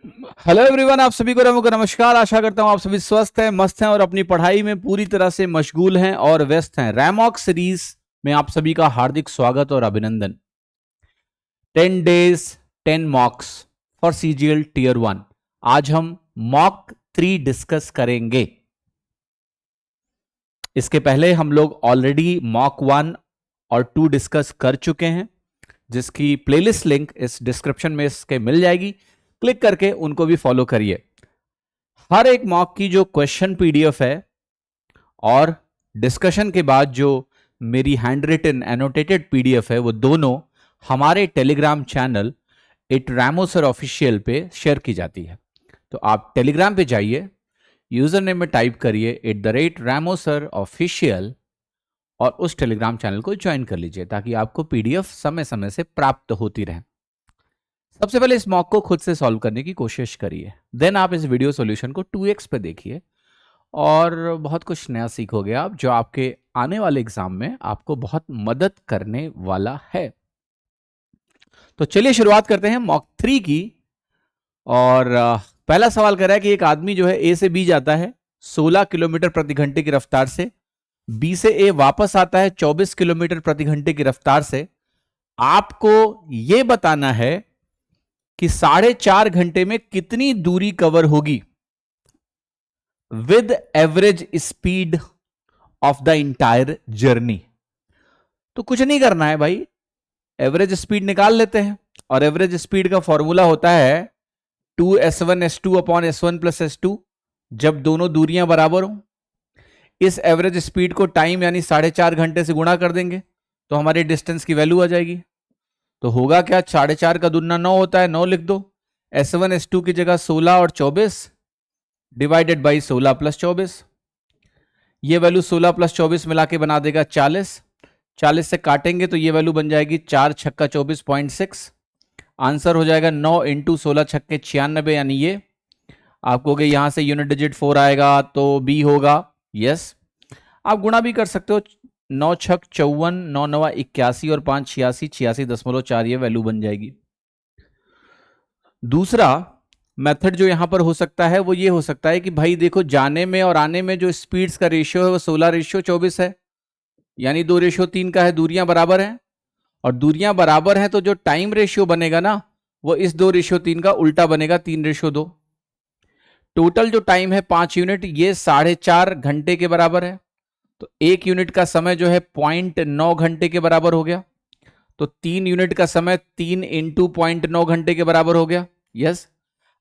Hello everyone, आप सभी को रमो नमस्कार। आशा करता हूं आप सभी स्वस्थ हैं, मस्त हैं और अपनी पढ़ाई में पूरी तरह से मशगूल हैं और व्यस्त हैं। रैमॉक सीरीज में आप सभी का हार्दिक स्वागत और अभिनंदन। 10 days 10 mocks for CGL tier 1। आज हम मॉक 3 डिस्कस करेंगे। इसके पहले हम लोग ऑलरेडी मॉक 1 और 2 डिस्कस कर चुके हैं, जिसकी प्लेलिस्ट लिंक इस डिस्क्रिप्शन में इसके मिल जाएगी। क्लिक करके उनको भी फॉलो करिए। हर एक मॉक की जो क्वेश्चन पीडीएफ है और डिस्कशन के बाद जो मेरी हैंड रिटन एनोटेटेड पीडीएफ है, वो दोनों हमारे Telegram channel at Ramo sir official पे शेयर की जाती है। तो आप टेलीग्राम पे जाइए, यूजर नेम में टाइप करिए @रैमो सर ऑफिशियल और उस टेलीग्राम चैनल को ज्वाइन कर लीजिए, ताकि आपको पीडीएफ समय समय से प्राप्त होती रहे। सबसे पहले इस मॉक को खुद से सॉल्व करने की कोशिश करिए, देन आप इस वीडियो सॉल्यूशन को 2x पे देखिए और बहुत कुछ नया सीखोगे आप, जो आपके आने वाले एग्जाम में आपको बहुत मदद करने वाला है। तो चलिए शुरुआत करते हैं मॉक 3 की। और पहला सवाल कर रहा है कि एक आदमी जो है ए से बी जाता है 16 किलोमीटर प्रति घंटे की रफ्तार से, बी से ए वापस आता है 24 किलोमीटर प्रति घंटे की रफ्तार से। आपको यह बताना है कि 4.5 घंटे में कितनी दूरी कवर होगी with average speed of the entire journey. तो कुछ नहीं करना है भाई, एवरेज स्पीड निकाल लेते हैं। और एवरेज स्पीड का फॉर्मूला होता है 2s1s2 upon s1 plus s2, जब दोनों दूरियां बराबर हो। इस एवरेज स्पीड को टाइम यानी 4.5 घंटे से गुणा कर देंगे तो हमारे डिस्टेंस की वैल्यू आ जाएगी। तो होगा क्या, 4.5 का दुना 9 होता है, 9 लिख दो। s1 s2 की जगह 16 और 24 डिवाइडेड बाई 16 प्लस 24। ये वैल्यू 16 प्लस 24 मिला के बना देगा 40। 40 से काटेंगे तो ये वैल्यू बन जाएगी 4 छक्का 24.6। आंसर हो जाएगा 9 इंटू 16 छक्के 96, यानी ये आपको यहां से यूनिट डिजिट 4 आएगा तो बी होगा। यस, आप गुणा भी कर सकते हो, 9 छक 54, 9 नवा 81 और 5 86, 86.4 ये वैल्यू बन जाएगी। दूसरा मेथड जो यहां पर हो सकता है वो ये हो सकता है कि भाई देखो, जाने में और आने में जो स्पीड्स का रेशियो है वो 16:24 है, यानी 2:3 का है। दूरियां बराबर हैं और दूरियां बराबर हैं तो जो टाइम रेशियो बनेगा ना, वो इस 2:3 का उल्टा बनेगा, 3:2। टोटल जो टाइम है 5 यूनिट, ये 4.5 घंटे के बराबर है। तो 1 यूनिट का समय जो है 0.9 घंटे के बराबर हो गया। तो 3 यूनिट का समय 3 इंटू 0.9 घंटे के बराबर हो गया। यस,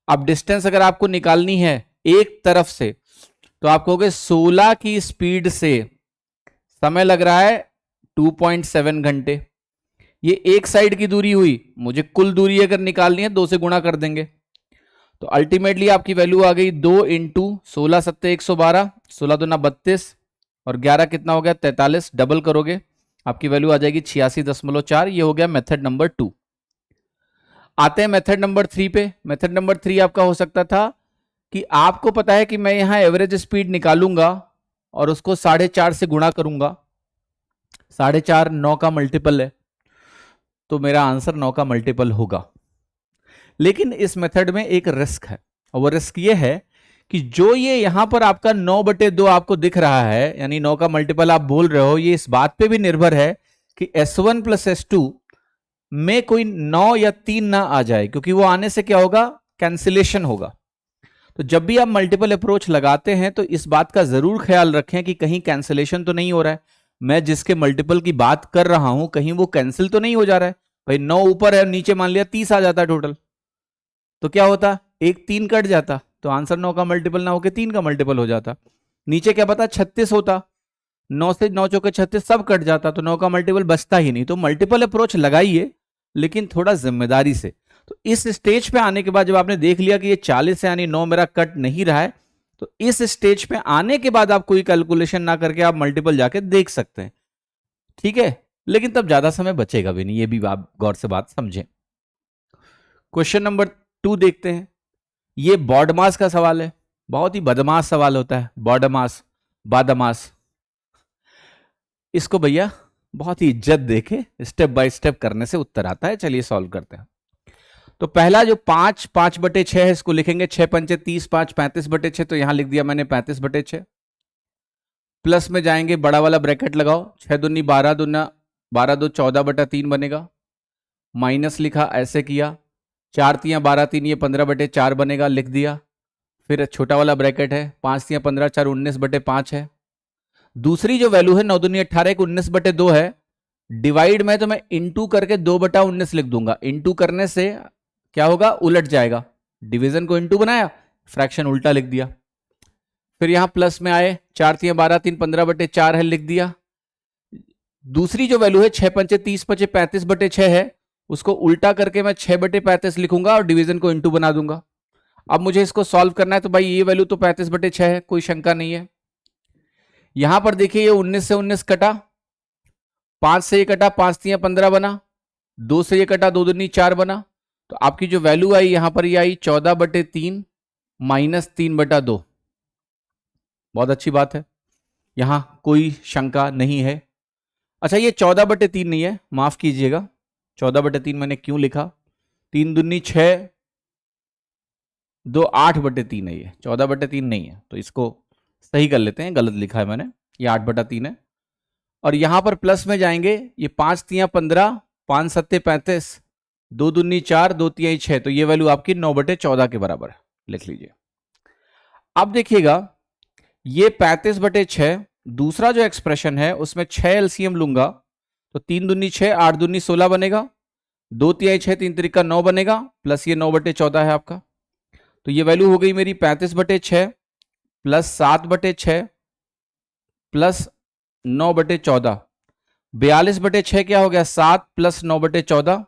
अब डिस्टेंस अगर आपको निकालनी है एक तरफ से, तो आप कहोगे 16 की स्पीड से समय लग रहा है 2.7 घंटे। ये एक साइड की दूरी हुई, मुझे कुल दूरी अगर निकालनी है 2 से गुणा कर देंगे तो अल्टीमेटली आपकी वैल्यू आ गई 2 इंटू 16 सत्ते 112, 16 दूना 32 और 11 कितना हो गया 43। डबल करोगे आपकी वैल्यू आ जाएगी 86.4। ये हो गया मेथड नंबर 2। आते हैं मेथड नंबर 3 पे। मेथड नंबर 3 आपका हो सकता था कि आपको पता है कि मैं यहां एवरेज स्पीड निकालूंगा और उसको 4.5 से गुणा करूंगा। 4.5 9 का मल्टीपल है, तो मेरा आंसर 9 का मल्टीपल होगा। लेकिन इस मेथड में एक रिस्क है, और वो रिस्क ये है कि जो ये यहां पर आपका 9/2 आपको दिख रहा है, यानी 9 का मल्टीपल आप बोल रहे हो, ये इस बात पे भी निर्भर है कि s1 प्लस s2 में कोई 9 या 3 ना आ जाए, क्योंकि वो आने से क्या होगा, कैंसिलेशन होगा। तो जब भी आप मल्टीपल अप्रोच लगाते हैं तो इस बात का जरूर ख्याल रखें कि कहीं कैंसिलेशन तो नहीं हो रहा है। मैं जिसके मल्टीपल की बात कर रहा हूं कहीं वो कैंसिल तो नहीं हो जा रहा है। भाई 9 ऊपर है, नीचे मान लिया 30 आ जाता टोटल, तो क्या होता, एक 3 कट जाता, तो आंसर 9 का मल्टीपल ना होकर 3 का मल्टीपल हो जाता। नीचे क्या पता 36 होता, 9 से 9 चौके 36 सब कट जाता, तो 9 का मल्टीपल बचता ही नहीं। तो मल्टीपल अप्रोच लगाइए, लेकिन थोड़ा जिम्मेदारी से। तो इस स्टेज पे आने के बाद जब आपने देख लिया कि ये 40 है यानी 9 मेरा कट नहीं रहा है, तो इस स्टेज पे आने के बाद आप कोई कैलकुलेशन ना करके आप मल्टीपल जाके देख सकते हैं, ठीक है। लेकिन तब ज्यादा समय बचेगा भी नहीं, ये भी आप गौर से बात समझें। क्वेश्चन नंबर 2 देखते हैं। ये बॉडमास का सवाल है, बहुत ही बदमाश सवाल होता है, बॉडमास, बादमास। इसको भैया बहुत ही इज्जत देके स्टेप बाय स्टेप करने से उत्तर आता है। चलिए सॉल्व करते हैं। तो पहला जो 5/6 है इसको लिखेंगे 6×5 = 30, 5 35/6, तो यहां लिख दिया मैंने 35/6। प्लस में जाएंगे, बड़ा वाला ब्रैकेट लगाओ, 6 दूनी 12, 12 2 14/3 बनेगा। माइनस लिखा, ऐसे किया, 4 3 12 3, ये 15/4 बनेगा, लिख दिया। फिर छोटा वाला ब्रैकेट है, 5 3 15 4 19/5 है। दूसरी जो वैल्यू है 9 दूनी 18 19/2 है, डिवाइड में तो मैं इंटू करके 2/19 लिख दूंगा। इंटू करने से क्या होगा, उलट जाएगा, डिवीजन को इंटू बनाया, फ्रैक्शन उल्टा लिख दिया। फिर यहां प्लस में आए, 4 3 12 3 15/4 है, लिख दिया। दूसरी जो वैल्यू है 6×5 = 30, 35/6 है, उसको उल्टा करके मैं 6/35 लिखूंगा और डिवीजन को इंटू बना दूंगा। अब मुझे इसको सॉल्व करना है, तो भाई ये वैल्यू तो 35/6 है, कोई शंका नहीं है। यहां पर देखिए ये 19 से 19 कटा, 5 से ये कटा, 5 3 15 बना, 2 से ये कटा, 2 दूनी 4 बना। तो आपकी जो वैल्यू आई यहां पर ये आई 14/3 - 3/2। बहुत अच्छी बात है, यहां कोई शंका नहीं है। अच्छा, ये 14/3 नहीं है, माफ कीजिएगा, 14/3 मैंने क्यों लिखा, 3 दूनी 6, 2 8/3 है, ये 14/3 नहीं है, तो इसको सही कर लेते हैं, गलत लिखा है मैंने, ये 8/3 है। और यहां पर प्लस में जाएंगे, ये 5 3 15, 5 7 35, 2 दूनी 4, 2 3 6, तो ये वैल्यू आपकी 9/14 के बराबर है, लिख लीजिए। अब देखिएगा ये 35/6, दूसरा जो एक्सप्रेशन है उसमें 6 एलसीएम लूंगा, तो 3 दूनी 6, 8 दूनी 16 बनेगा, 2 3 6, 3 3 9 बनेगा, प्लस ये 9/14 है आपका। तो ये वैल्यू हो गई मेरी 35/6 प्लस 7/6 प्लस 9/14, 42/6 क्या हो गया, 7 प्लस 9/14,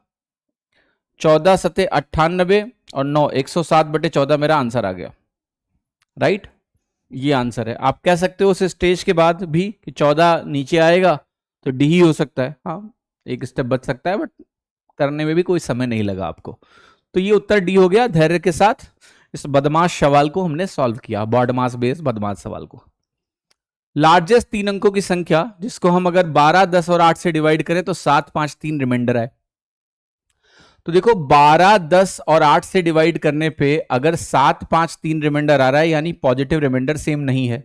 14 7 98 और 9 107/14 मेरा आंसर आ गया, राइट। ये आंसर है। आप कह सकते हो उस स्टेज के बाद भी कि 14 नीचे आएगा तो डी ही हो सकता है, हाँ एक स्टेप बच सकता है, बट करने में भी कोई समय नहीं लगा आपको। तो ये उत्तर डी हो गया। धैर्य के साथ इस बदमाश सवाल को हमने सॉल्व किया, बॉडमास बेस्ड बदमाश सवाल को। लार्जेस्ट 3 अंकों की संख्या जिसको हम अगर 12 10 और 8 से डिवाइड करें तो 7 5 3 रिमाइंडर है। तो देखो 12 10 और 8 से डिवाइड करने पे अगर 7 5 3 रिमाइंडर आ रहा है, यानी पॉजिटिव रिमाइंडर सेम नहीं है।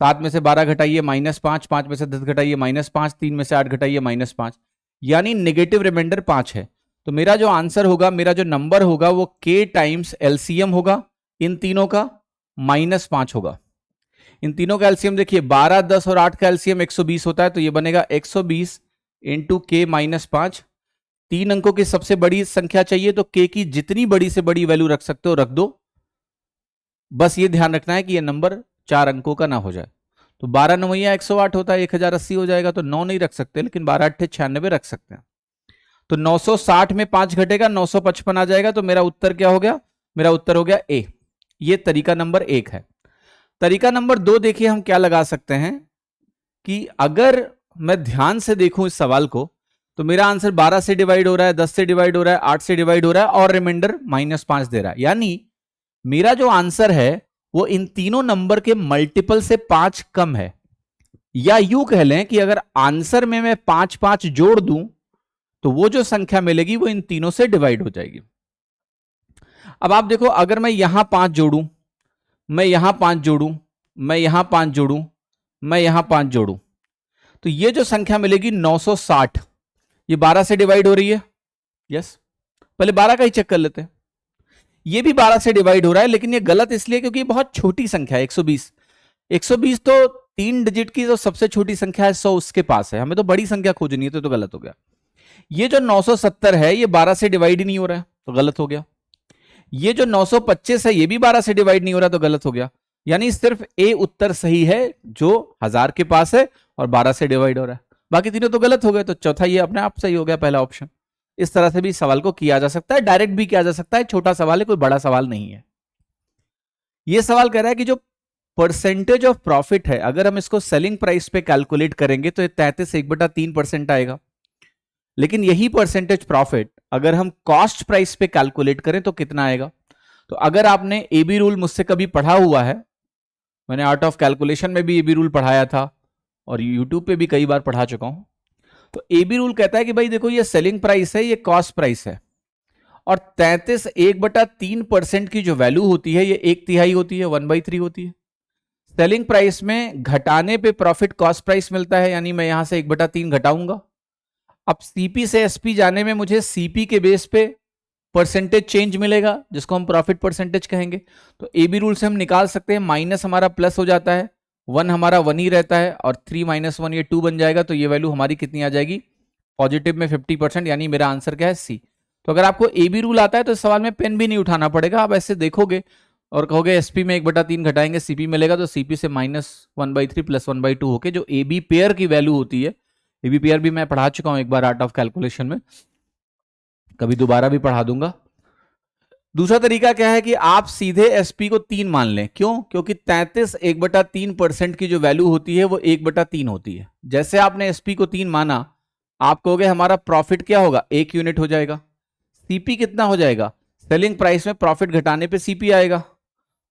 7 में से 12 घटाइए -5, 5 में से 10 घटाइए -5, 3 में से 8 घटाइए -5, यानी नेगेटिव रिमाइंडर 5 है। तो मेरा जो आंसर होगा, मेरा जो नंबर होगा वो k टाइम्स एलसीएम होगा इन तीनों का, -5 होगा। इन तीनों का एलसीएम देखिए 12 10 और 8 का एलसीएम 120 होता है, तो ये बनेगा 120 इंटू k -5। 3 अंकों की सबसे बड़ी संख्या चाहिए तो k की जितनी बड़ी से बड़ी वैल्यू रख सकते हो रख दो, बस ये ध्यान रखना है कि ये नंबर 4 अंकों का ना हो जाए। तो 12 9 108 होता है, 1080 हो जाएगा, तो 9 नहीं रख सकते, लेकिन 12 8 96 रख सकते हैं। तो 960 में 5 घटेगा, 955 आ जाएगा। तो मेरा उत्तर क्या हो गया, मेरा उत्तर हो गया ए। ये तरीका नंबर 1 है। तरीका नंबर 2 देखिए हम क्या लगा सकते हैं कि अगर मैं ध्यान से देखूं इस सवाल को, तो मेरा आंसर 12 से डिवाइड हो रहा है, 10 से डिवाइड हो रहा है, 8 से डिवाइड हो रहा है और रिमाइंडर -5 दे रहा है, यानी मेरा जो आंसर है वो इन तीनों नंबर के मल्टीपल से 5 कम है। या यूं कह लें कि अगर आंसर में मैं 5 5 जोड़ दूं तो वो जो संख्या मिलेगी वो इन तीनों से डिवाइड हो जाएगी। अब आप देखो, अगर मैं यहां 5 जोड़ूं, मैं यहां 5 जोड़ूं, मैं यहां 5 जोड़ूं, मैं यहां 5 जोड़ूं, तो ये जो संख्या मिलेगी 960, ये 12 से डिवाइड हो रही है। यस, पहले 12 का ही चेक कर लेते हैं। ये भी 12 से डिवाइड हो रहा है, लेकिन ये गलत इसलिए क्योंकि ये बहुत छोटी संख्या है। 120 120 तो 3 डिजिट की जो सबसे छोटी संख्या है 100 उसके पास है, हमें तो बड़ी संख्या खोजनी है, तो गलत हो गया। ये जो 970 है ये 12 से डिवाइड ही नहीं हो रहा है, तो गलत हो गया। ये जो 925 है ये भी 12 से डिवाइड नहीं हो रहा, तो गलत हो गया। यानी सिर्फ ए उत्तर सही है जो 1000 के पास है और 12 से डिवाइड हो रहा है, बाकी तीनों तो गलत हो गए। तो चौथा ये अपने आप सही हो गया, पहला ऑप्शन। इस तरह से भी सवाल को किया जा सकता है, डायरेक्ट भी किया जा सकता है। छोटा सवाल है, कोई बड़ा सवाल नहीं है। यह सवाल कह रहा है कि जो परसेंटेज ऑफ प्रॉफिट है, अगर हम इसको सेलिंग प्राइस पे कैलकुलेट करेंगे तो 33 आएगा, लेकिन यही परसेंटेज प्रॉफिट अगर हम कॉस्ट प्राइस पे कैलकुलेट करें तो कितना आएगा। तो अगर आपने एबी रूल मुझसे कभी पढ़ा हुआ है, मैंने आर्ट ऑफ कैलकुलेशन में भी एबी रूल पढ़ाया था और यूट्यूब पे भी कई बार पढ़ा चुका हूं। तो एबी रूल कहता है कि भाई देखो, ये सेलिंग प्राइस है, ये कॉस्ट प्राइस है, और 33 1/3% की जो वैल्यू होती है ये 1/3 होती है, 1/3 होती है। सेलिंग प्राइस में घटाने पे प्रॉफिट कॉस्ट प्राइस मिलता है, यानी मैं यहां से 1/3 घटाऊंगा। अब सीपी से एसपी जाने में मुझे सीपी के बेस पे परसेंटेज चेंज मिलेगा, जिसको हम प्रॉफिट परसेंटेज कहेंगे। तो एबी रूल से हम निकाल सकते हैं, माइनस हमारा प्लस हो जाता है, 1 हमारा 1 ही रहता है, और 3 - 1 ये 2 बन जाएगा। तो ये वैल्यू हमारी कितनी आ जाएगी, पॉजिटिव में 50%, यानी मेरा आंसर क्या है, सी। तो अगर आपको एबी रूल आता है तो इस सवाल में पेन भी नहीं उठाना पड़ेगा, आप ऐसे देखोगे और कहोगे एसपी में 1/3 घटाएंगे सीपी मिलेगा, तो सीपी से -1/3 + 1/2 होके जो एबी पेयर की वैल्यू होती है, एबी पेयर भी मैं पढ़ा चुका हूं एक बार आर्ट ऑफ कैलकुलेशन में, कभी दोबारा भी पढ़ा दूंगा। दूसरा तरीका क्या है कि आप सीधे एसपी को 3 मान लें। क्यों? क्योंकि 33 1/3% की जो वैल्यू होती है वो 1/3 होती है। जैसे आपने एसपी को 3 माना, आप कहोगे हमारा प्रॉफिट क्या होगा, 1 यूनिट हो जाएगा। सीपी कितना हो जाएगा, सेलिंग प्राइस में प्रॉफिट घटाने पे सीपी आएगा,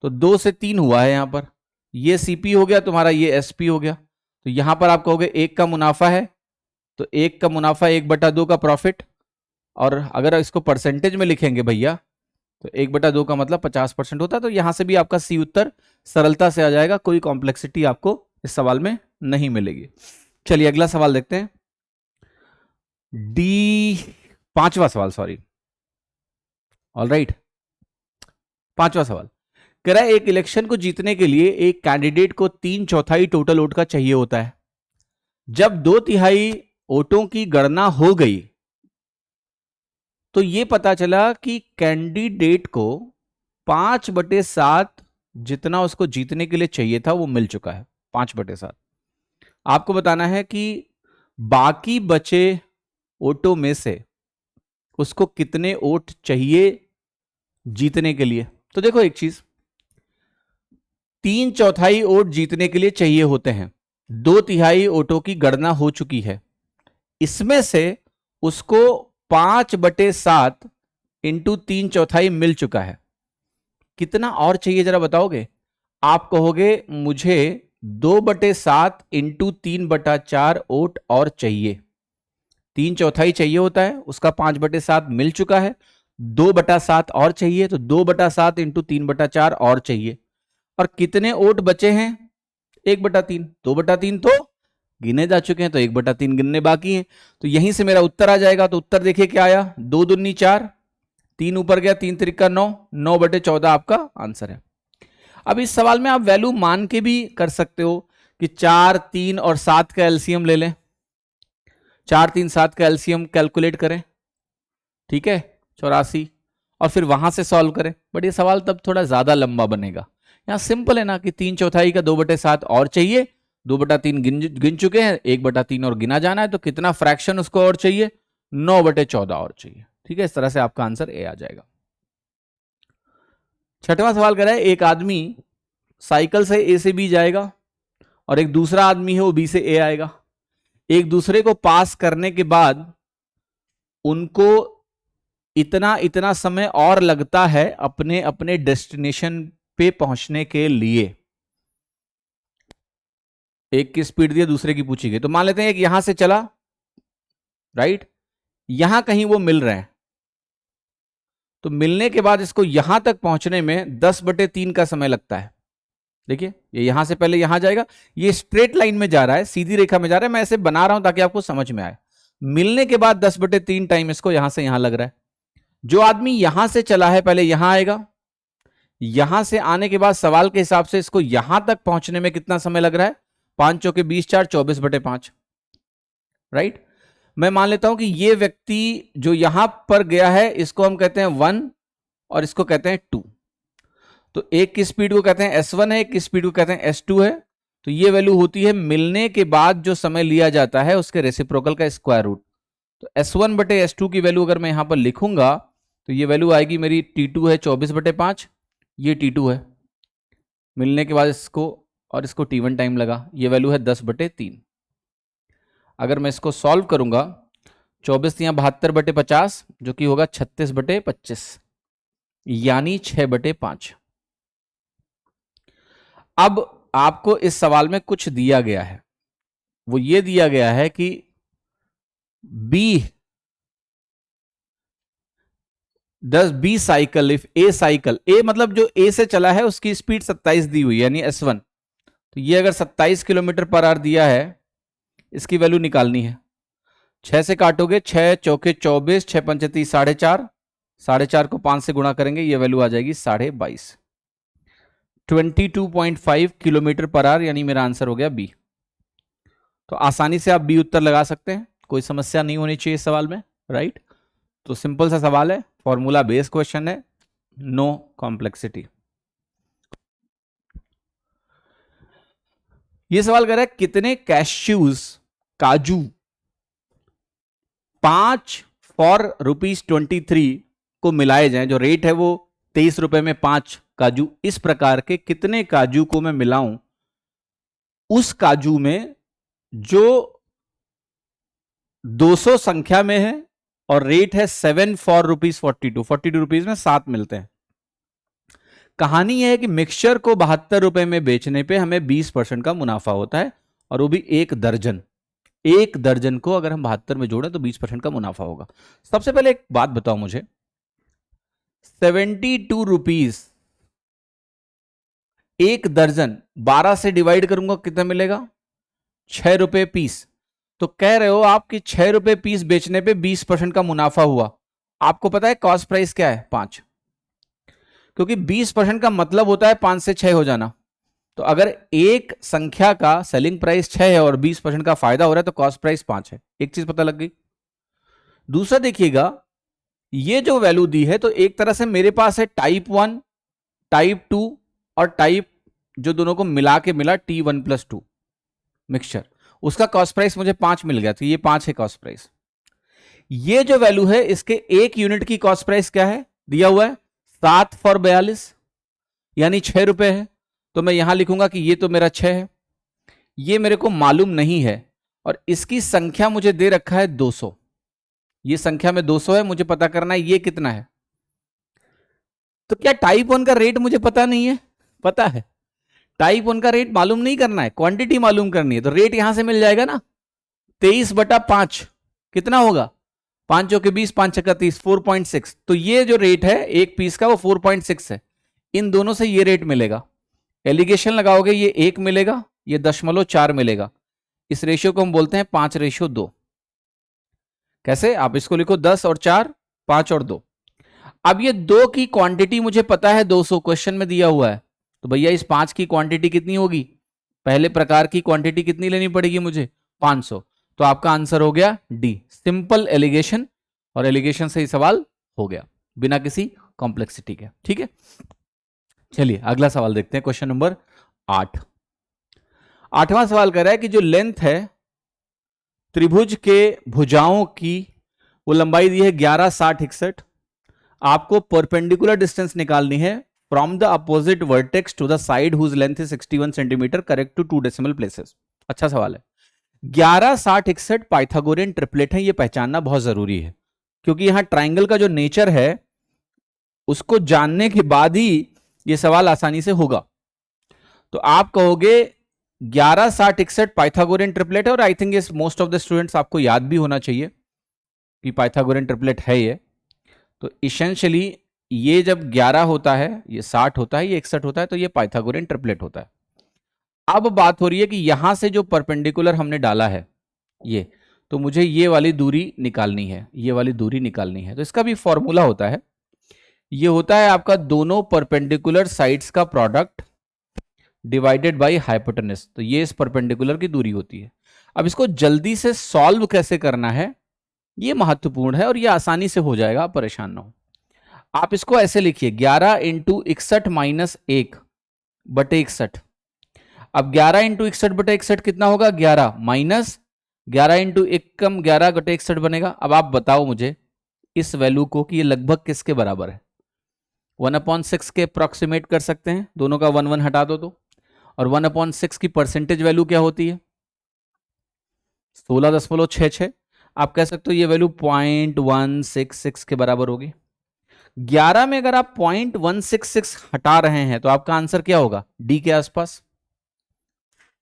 तो 2 से 3 हुआ है यहां पर। ये सीपी हो गया तुम्हारा, ये एसपी हो गया। तो यहां पर आप कहोगे 1 का मुनाफा है, तो 1 का मुनाफा 1/2 का प्रॉफिट, और अगर इसको परसेंटेज में लिखेंगे भैया तो 1/2 का मतलब 50% होता है। तो यहां से भी आपका सी उत्तर सरलता से आ जाएगा, कोई कॉम्प्लेक्सिटी आपको इस सवाल में नहीं मिलेगी। चलिए अगला सवाल देखते हैं, डी 5वां सवाल, सॉरी, ऑलराइट। 5वां सवाल कह रहा है एक इलेक्शन को जीतने के लिए एक कैंडिडेट को 3/4 टोटल वोट का चाहिए होता है। जब 2/3 वोटों की गणना हो गई तो यह पता चला कि कैंडिडेट को 5/7 जितना उसको जीतने के लिए चाहिए था वो मिल चुका है, 5/7। आपको बताना है कि बाकी बचे वोटों में से उसको कितने वोट चाहिए जीतने के लिए। तो देखो एक चीज, 3/4 वोट जीतने के लिए चाहिए होते हैं, 2/3 वोटों की गणना हो चुकी है, इसमें से उसको 5/7 इंटू 3/4 मिल चुका है। कितना और चाहिए जरा बताओगे? आप कहोगे मुझे 2/7 इंटू 3/4 वोट और चाहिए। 3/4 चाहिए होता है, उसका 5/7 मिल चुका है, 2/7 और चाहिए, तो 2/7 इंटू 3/4 और चाहिए। और कितने वोट बचे हैं? 1/3। 2/3 तो गिने जा चुके हैं, तो 1/3 गिनने बाकी हैं। तो यहीं से मेरा उत्तर आ जाएगा। तो उत्तर देखिए क्या आया, 2 दूनी 4, 3 ऊपर गया, 3 त्रिका 9, 9/14 आपका आंसर है। अब इस सवाल में आप वैल्यू मान के भी कर सकते हो कि 4, 3 और 7 का एलसीएम ले लें, 4, 3, 7 का एलसीएम कैलकुलेट करें, ठीक है, 84, और फिर वहां से सॉल्व करें। बट ये सवाल तब थोड़ा ज्यादा लंबा बनेगा। यहां सिंपल है ना कि 3/4 का 2/7 और चाहिए, 2/3 गिन चुके हैं, 1/3 और गिना जाना है, तो कितना फ्रैक्शन उसको और चाहिए, 9/14 और चाहिए। ठीक है, इस तरह से आपका आंसर ए आ जाएगा। 6वां सवाल कह रहा है एक आदमी साइकिल से ए से बी जाएगा और एक दूसरा आदमी है वो बी से ए आएगा। एक दूसरे को पास करने के बाद उनको इतना इतना समय और लगता है अपने अपने डेस्टिनेशन पे पहुंचने के लिए। एक की स्पीड दी, दूसरे की पूछी गई। तो मान लेते हैं एक यहां से चला, राइट, यहां कहीं वो मिल रहे हैं, तो मिलने के बाद इसको यहां तक पहुंचने में 10/3 का समय लगता है। देखिए ये यहां से पहले यहां जाएगा, ये स्ट्रेट लाइन में जा रहा है, सीधी रेखा में जा रहा है, मैं ऐसे बना रहा हूं ताकि आपको समझ में आए। मिलने के बाद 10/3 टाइम इसको यहां से यहां लग रहा है। जो आदमी यहां से चला है पहले यहां आएगा, यहां से आने के बाद सवाल के हिसाब से इसको यहां तक पहुंचने में कितना समय लग रहा है, 5 चौके 20 4, 24/5, राइट। मैं मान लेता हूं कि ये व्यक्ति जो यहां पर गया है इसको हम कहते हैं 1 और इसको कहते हैं 2। तो एक की स्पीड को कहते हैं S1 है, एक की स्पीड को कहते हैं S2 है। तो ये वैल्यू होती है मिलने के बाद जो समय लिया जाता है उसके रेसिप्रोकल का स्क्वायर रूट। तो S1/S2 की वैल्यू अगर मैं यहां पर लिखूंगा तो ये वैल्यू आएगी मेरी T2 है 24/5, ये T2 है, मिलने के बाद इसको और इसको T1 टाइम लगा, ये वैल्यू है 10/3। अगर मैं इसको सॉल्व करूंगा, 24 या 72/50 जो कि होगा 36/25, यानी 6/5। अब आपको इस सवाल में कुछ दिया गया है, वो ये दिया गया है कि B 10 B cycle if A cycle, A मतलब जो ए से चला है उसकी स्पीड 27 दी हुई यानी S1, तो ये अगर 27 किलोमीटर पर आवर दिया है, इसकी वैल्यू निकालनी है। 6 से काटोगे, 6 चौके 24, 6 पंचे 30, 4.5, 4.5 को 5 से गुणा करेंगे, ये वैल्यू आ जाएगी 22.5, 22.5 किलोमीटर पर आवर, यानी मेरा आंसर हो गया बी। तो आसानी से आप बी उत्तर लगा सकते हैं, कोई समस्या नहीं होनी चाहिए इस सवाल में, राइट। तो सिंपल सा सवाल है, फॉर्मूला बेस्ड क्वेश्चन है, नो कॉम्प्लेक्सिटी। ये सवाल कर रहा है कितने कैश्यूज, काजू 5 फॉर ₹23 को मिलाए जाएं, जो रेट है वो 23 रुपए में 5 काजू, इस प्रकार के कितने काजू को मैं मिलाऊं उस काजू में जो 200 संख्या में है और रेट है 7 फॉर ₹42 में 7 मिलते हैं। कहानी यह है कि मिक्सचर को 72 रुपए में बेचने पे हमें 20% का मुनाफा होता है, और वो भी एक दर्जन को अगर हम 72 में जोड़ें तो 20% का मुनाफा होगा। सबसे पहले एक बात बताओ मुझे, 72 रुपीज एक दर्जन, 12 से डिवाइड करूंगा कितना मिलेगा, 6 रुपए पीस। तो कह रहे हो आप कि 6 रुपए पीस बेचने पे 20% का मुनाफा हुआ। आपको पता है कॉस्ट प्राइस क्या है, 5, क्योंकि 20% का मतलब होता है 5 से 6 हो जाना। तो अगर एक संख्या का सेलिंग प्राइस 6 है और 20% का फायदा हो रहा है तो कॉस्ट प्राइस 5 है। एक चीज पता लग गई। दूसरा देखिएगा, ये जो वैल्यू दी है तो एक तरह से मेरे पास है टाइप 1, टाइप 2 और टाइप जो दोनों को मिला के मिला T1+2 मिक्सचर, उसका कॉस्ट प्राइस मुझे 5 मिल गया, तो ये 5 है कॉस्ट प्राइस। ये जो वैल्यू है इसके एक यूनिट की कॉस्ट प्राइस क्या है, दिया हुआ है 7 फॉर 42 यानी 6 रुपए है। तो मैं यहां लिखूंगा कि ये तो मेरा 6 है, ये मेरे को मालूम नहीं है, और इसकी संख्या मुझे दे रखा है 200। ये संख्या में 200 है, मुझे पता करना है ये कितना है। तो क्या टाइप 1 का रेट मुझे पता नहीं है, पता है। टाइप 1 का रेट मालूम नहीं करना है, क्वांटिटी मालूम करनी है। तो रेट यहां से मिल जाएगा ना, 23/5 कितना होगा, 5 चौके 20, 5 छक्का 30, 4.6। तो ये जो रेट है एक पीस का वो 4.6 है। इन दोनों से ये रेट मिलेगा। एलिगेशन लगाओगे ये 1 मिलेगा, ये 0.4 मिलेगा। इस रेशियो को हम बोलते हैं 5:2। कैसे, आप इसको लिखो 10 और 4, 5 और 2। अब ये 2 की क्वांटिटी मुझे पता है 200, क्वेश्चन में दिया हुआ है। तो भैया इस 5 की क्वांटिटी कितनी होगी, पहले प्रकार की क्वांटिटी कितनी लेनी पड़ेगी मुझे, 500। तो आपका आंसर हो गया डी, सिंपल एलिगेशन, और एलिगेशन से ही सवाल हो गया बिना किसी कॉम्प्लेक्सिटी के। ठीक है, चलिए अगला सवाल देखते हैं, क्वेश्चन नंबर 8। 8वां सवाल कह रहा है कि जो लेंथ है त्रिभुज के भुजाओं की, वो लंबाई दी है 11, 60, 61। आपको परपेंडिकुलर डिस्टेंस निकालनी है from the opposite vertex to the side whose length is 61 centimetre, correct to 2 decimal places. अच्छा सवाल है। 11, 60, 61 पाइथागोरियन ट्रिपलेट है, ये पहचानना बहुत जरूरी है, क्योंकि यहां ट्राइंगल का जो नेचर है उसको जानने के बाद ही ये सवाल आसानी से होगा। तो आप कहोगे 11, 60, 61 पाइथागोरियन ट्रिपलेट है, और आई थिंक ये मोस्ट ऑफ द स्टूडेंट्स आपको याद भी होना चाहिए कि पाइथागोरियन ट्रिपलेट है ये। तो इसेंशियली ये जब 11 होता है, ये 60 होता है, ये 61 होता है, तो ये पाइथागोरियन ट्रिपलेट होता है। अब बात हो रही है कि यहां से जो परपेंडिकुलर हमने डाला है ये, तो मुझे ये वाली दूरी निकालनी है, ये वाली दूरी निकालनी है। तो इसका भी फॉर्मूला होता है, ये होता है आपका दोनों परपेंडिकुलर साइड्स का प्रोडक्ट डिवाइडेड बाय हाइपोटेनस। तो ये इस परपेंडिकुलर की दूरी होती है। अब इसको जल्दी से सॉल्व कैसे करना है ये महत्वपूर्ण है, और ये आसानी से हो जाएगा, आप परेशान ना हो। आप इसको ऐसे लिखिए 11 इंटू 61 माइनस 1 बटे 61। अब 11 इंटू 61 बटे 61 कितना होगा, 11 माइनस 11 इंटू 1 कम 11 बटे 61 बनेगा। अब आप बताओ मुझे इस वैल्यू को कि ये लगभग किसके बराबर है। 1/6 के अप्रॉक्सीमेट कर सकते हैं, दोनों का 1 1 हटा दो तो। और 1/6 की परसेंटेज वैल्यू क्या होती है, 16.66। आप कह सकते हो ये वैल्यू 0.166 के बराबर होगी। 11 में अगर आप 0.166 हटा रहे हैं तो आपका आंसर क्या होगा, डी के आसपास,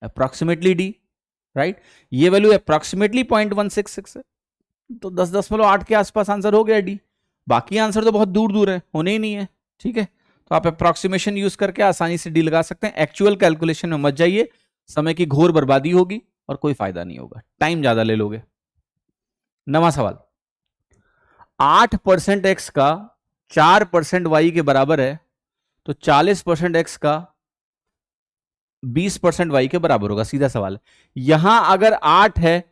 अप्रॉक्सीमेटली डी, राइट। ये वैल्यू अप्रॉक्सीमेटली 0.166 है, तो 10.8 के आसपास आंसर हो गया डी। बाकी आंसर तो बहुत दूर दूर है, होने ही नहीं है। ठीक है, तो आप अप्रोक्सीमेशन यूज करके आसानी से डी लगा सकते हैं। एक्चुअल कैलकुलेशन में मत जाइए, समय की घोर बर्बादी होगी और कोई फायदा नहीं होगा, टाइम ज्यादा ले लोगे। 9वां सवाल, 8% एक्स का 4% वाई के बराबर है, तो 40% एक्स का 20% वाई के बराबर होगा। सीधा सवाल है। यहां अगर 8 है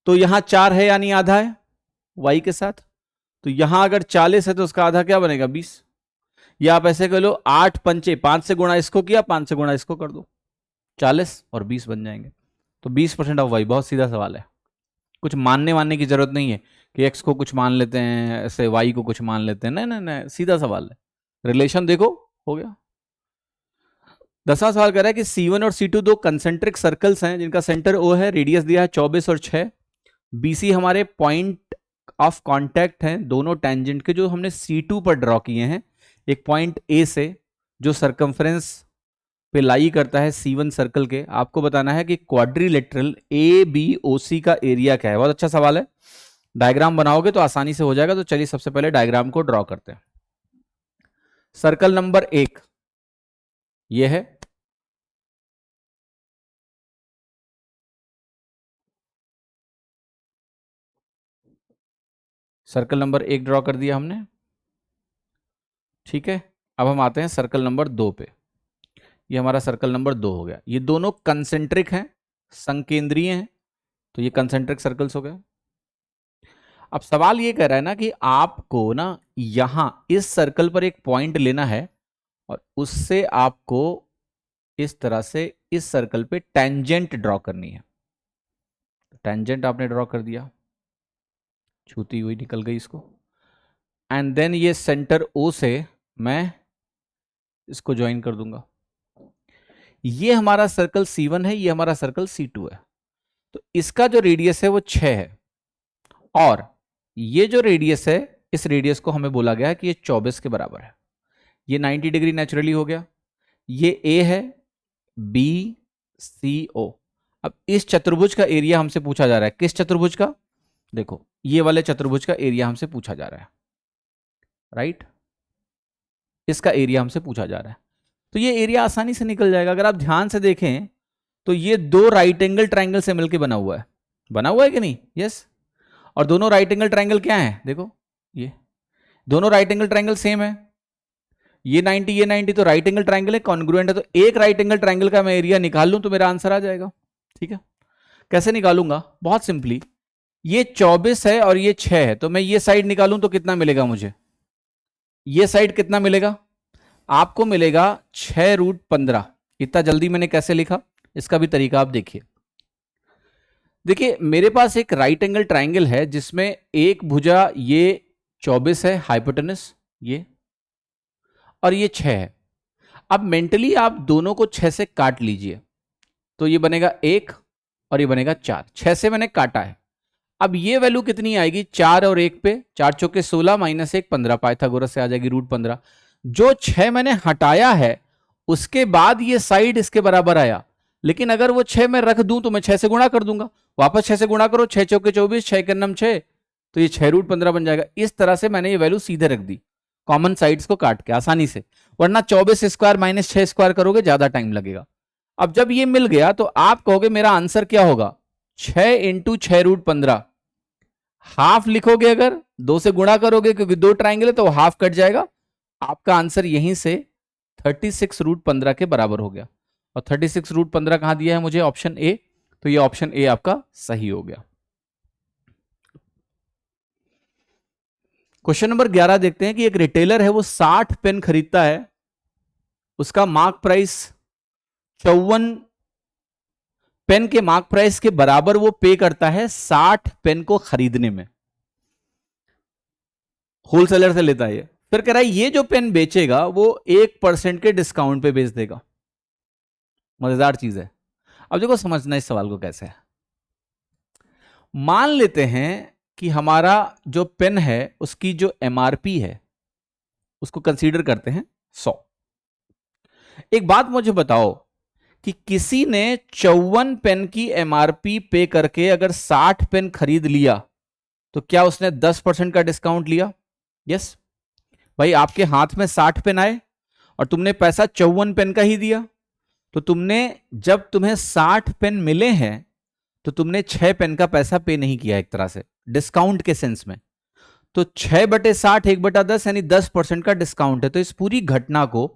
तो यहां 4 है, यानी आधा है वाई के साथ। तो यहां अगर 40 है तो उसका आधा क्या बनेगा? 20। या आप ऐसे कह लो 8 पंचे, 5 से गुणा इसको किया, 5 से गुणा इसको कर दो, 40 और 20 बन जाएंगे। तो 20% ऑफ वाई। बहुत सीधा सवाल है, कुछ मानने की जरूरत नहीं है कि एक्स को कुछ मान लेते हैं ऐसे, वाई को कुछ मान लेते हैं, नहीं नहीं नहीं, सीधा सवाल है। रिलेशन देखो, हो गया। 10वां सवाल कह रहा है कि C1 और C2 दो कंसेंट्रिक सर्कल्स हैं जिनका सेंटर O है, रेडियस दिया है 24 और 6। BC हमारे पॉइंट ऑफ कांटेक्ट हैं दोनों टेंजेंट के, जो हमने C2 पर ड्रॉ किए हैं। एक पॉइंट A से जो सरकमफ्रेंस पे लाई करता है C1 सर्कल के। आपको बताना है कि क्वाड्रिलेटरल ABOC का एरिया क्या है। बहुत अच्छा सवाल है, डायग्राम बनाओगे तो आसानी से हो जाएगा। तो चलिए सबसे पहले डायग्राम को ड्रॉ करते हैं। सर्कल नंबर 1 ये है, सर्कल नंबर 1 ड्रॉ कर दिया हमने। ठीक है, अब हम आते हैं सर्कल नंबर 2 पे। ये हमारा सर्कल नंबर 2 हो गया। ये दोनों कंसेंट्रिक हैं, संकेंद्रीय हैं, तो ये कंसेंट्रिक सर्कल्स हो गए। अब सवाल ये कह रहा है ना कि आपको ना यहां इस सर्कल पर एक पॉइंट लेना है और उससे आपको इस तरह से इस सर्कल पे टेंजेंट ड्रॉ करनी है। टेंजेंट आपने ड्रॉ कर दिया, छूती हुई निकल गई इसको। एंड देन ये सेंटर O से मैं इसको ज्वाइन कर दूंगा। ये हमारा सर्कल C1 है, ये हमारा सर्कल C2 है। तो इसका जो रेडियस है वो 6 है, और ये जो रेडियस है, इस रेडियस को हमें बोला गया है कि ये 24 के बराबर है। ये 90 डिग्री नेचुरली हो गया। ये A है, BCO। अब इस चतुर्भुज का एरिया हमसे पूछा जा रहा है। किस चतुर्भुज का? देखो, ये वाले चतुर्भुज का एरिया हमसे पूछा जा रहा है, राइट? इसका एरिया हमसे पूछा जा रहा है। तो ये एरिया आसानी से निकल जाएगा। अगर आप ध्यान से देखें तो ये दो राइट एंगल ट्राइंगल से मिलकर बना हुआ है। बना हुआ है कि नहीं? यस। और दोनों राइट एंगल ट्राइंगल क्या है? देखो, ये दोनों राइट एंगल ट्राइंगल सेम है। ये 90 ये 90, तो राइट एंगल ट्राइंगल है, कॉन्ग्रुएंट है। तो एक राइट एंगल ट्राइंगल का मैं एरिया निकाल लूं तो मेरा आंसर आ जाएगा। ठीक है, कैसे निकालूंगा? बहुत सिंपली, ये 24 है और ये 6 है, तो मैं ये साइड निकालूं तो कितना मिलेगा मुझे? ये साइड कितना मिलेगा आपको? मिलेगा 6√15। इतना जल्दी मैंने कैसे लिखा, इसका भी तरीका आप देखिए। देखिए, मेरे पास एक राइट एंगल ट्राइंगल है जिसमें एक भुजा ये 24 है हाइपोटेनस, ये, और ये 6 है। अब मेंटली आप दोनों को 6 से काट लीजिए, तो ये बनेगा 1 और ये बनेगा 4। 6 से मैंने काटा है। अब ये वैल्यू कितनी आएगी? 4 और 1 पे, 4 चौके 16 माइनस 1 15, पाइथागोरस से आ जाएगी √15। जो 6 मैंने हटाया है उसके बाद ये साइड इसके बराबर आया, लेकिन अगर वो 6 मैं रख दूं तो मैं 6 से गुणा कर दूंगा। वापस 6 से गुणा करो, 6 चौके 24, 6 के नम 6, तो ये 6√15 बन जाएगा। इस तरह से मैंने ये वैल्यू सीधे रख दी, कॉमन साइड्स को काट के आसानी से। वरना 24 स्क्वायर माइनस 6 स्क्वायर करोगे, ज्यादा टाइम लगेगा। अब जब ये मिल गया तो आप कहोगे मेरा आंसर क्या होगा? 6 इंटू 6√15। हाफ लिखोगे, अगर 2 से गुणा करोगे क्योंकि दो ट्राइंगल है तो हाफ कट जाएगा। आपका आंसर यहीं से 36√15 के बराबर हो गया। और 36√15 कहां दिया है मुझे? Option A. तो ये ऑप्शन ए आपका सही हो गया। क्वेश्चन नंबर 11 देखते हैं कि एक रिटेलर है, वो 60 पेन खरीदता है, उसका मार्क प्राइस 54 पेन के मार्क प्राइस के बराबर वो पे करता है 60 पेन को खरीदने में। होलसेलर से लेता है ये। फिर कह रहा है ये जो पेन बेचेगा वो 1% के डिस्काउंट पे बेच देगा। मजेदार चीज है। अब देखो समझना इस सवाल को कैसे है। मान लेते हैं कि हमारा जो पेन है उसकी जो MRP है उसको कंसीडर करते हैं 100। एक बात मुझे बताओ कि किसी ने 54 पेन की MRP पे करके अगर 60 पेन खरीद लिया तो क्या उसने 10% का डिस्काउंट लिया? यस भाई, आपके हाथ में 60 पेन आए और तुमने पैसा 54 पेन का ही दिया, तो तुमने, जब तुम्हें 60 पेन मिले हैं तो तुमने 6 पेन का पैसा पे नहीं किया, एक तरह से डिस्काउंट के सेंस में। तो 6/60 1/10 यानी 10% का डिस्काउंट है। तो इस पूरी घटना को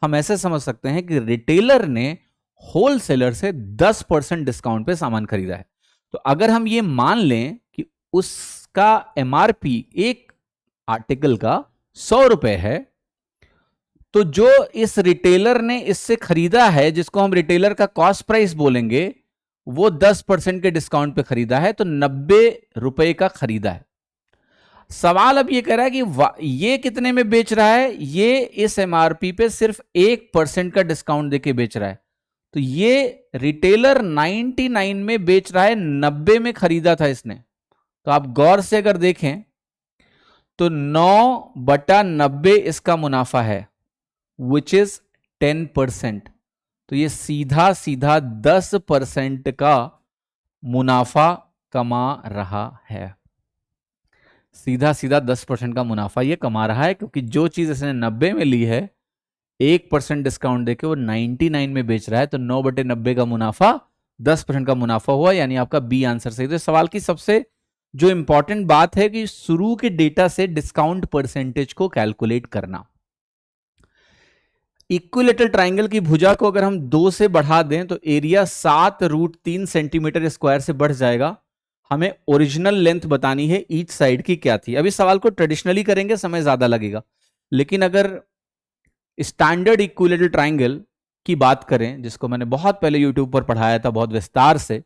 हम ऐसे समझ सकते हैं कि रिटेलर ने होलसेलर से 10% डिस्काउंट पे सामान खरीदा है। तो अगर हम ये मान लें कि उसका एमआरपी एक आर्टिकल का 100 रुपए है, तो जो इस रिटेलर ने इससे खरीदा है, जिसको हम रिटेलर का कॉस्ट प्राइस बोलेंगे, वो 10% के डिस्काउंट पे खरीदा है, तो 90 रुपए का खरीदा है। सवाल अब ये कह रहा है कि ये कितने में बेच रहा है, ये इस एमआरपी पे सिर्फ 1% का डिस्काउंट देके बेच रहा है। तो ये रिटेलर 99 में बेच रहा है, 90 में खरीदा था इसने। तो आप गौर से अगर देखें तो 9/90 इसका मुनाफा है, विच इज 10%। तो ये सीधा सीधा 10% का मुनाफा कमा रहा है। सीधा सीधा 10% का मुनाफा ये कमा रहा है, क्योंकि जो चीज इसने 90 में ली है 1% डिस्काउंट देके वो 99 में बेच रहा है। तो 9/90 का मुनाफा 10% का मुनाफा हुआ, यानी आपका बी आंसर सही। तो सवाल की सबसे जो इंपॉर्टेंट बात है कि शुरू के डेटा से डिस्काउंट परसेंटेज को कैलकुलेट करना। इक्विलेटरल ट्राइंगल की भुजा को अगर हम 2 से बढ़ा दें तो एरिया 7√3 सेंटीमीटर स्क्वायर से बढ़ जाएगा। हमें ओरिजिनल लेंथ बतानी है ईच साइड की क्या थी। अभी सवाल को ट्रेडिशनली करेंगे, समय ज्यादा लगेगा, लेकिन अगर स्टैंडर्ड इक्विलेटरल ट्राइंगल की बात करें, जिसको मैंने बहुत पहले यूट्यूब पर पढ़ाया था बहुत विस्तार से,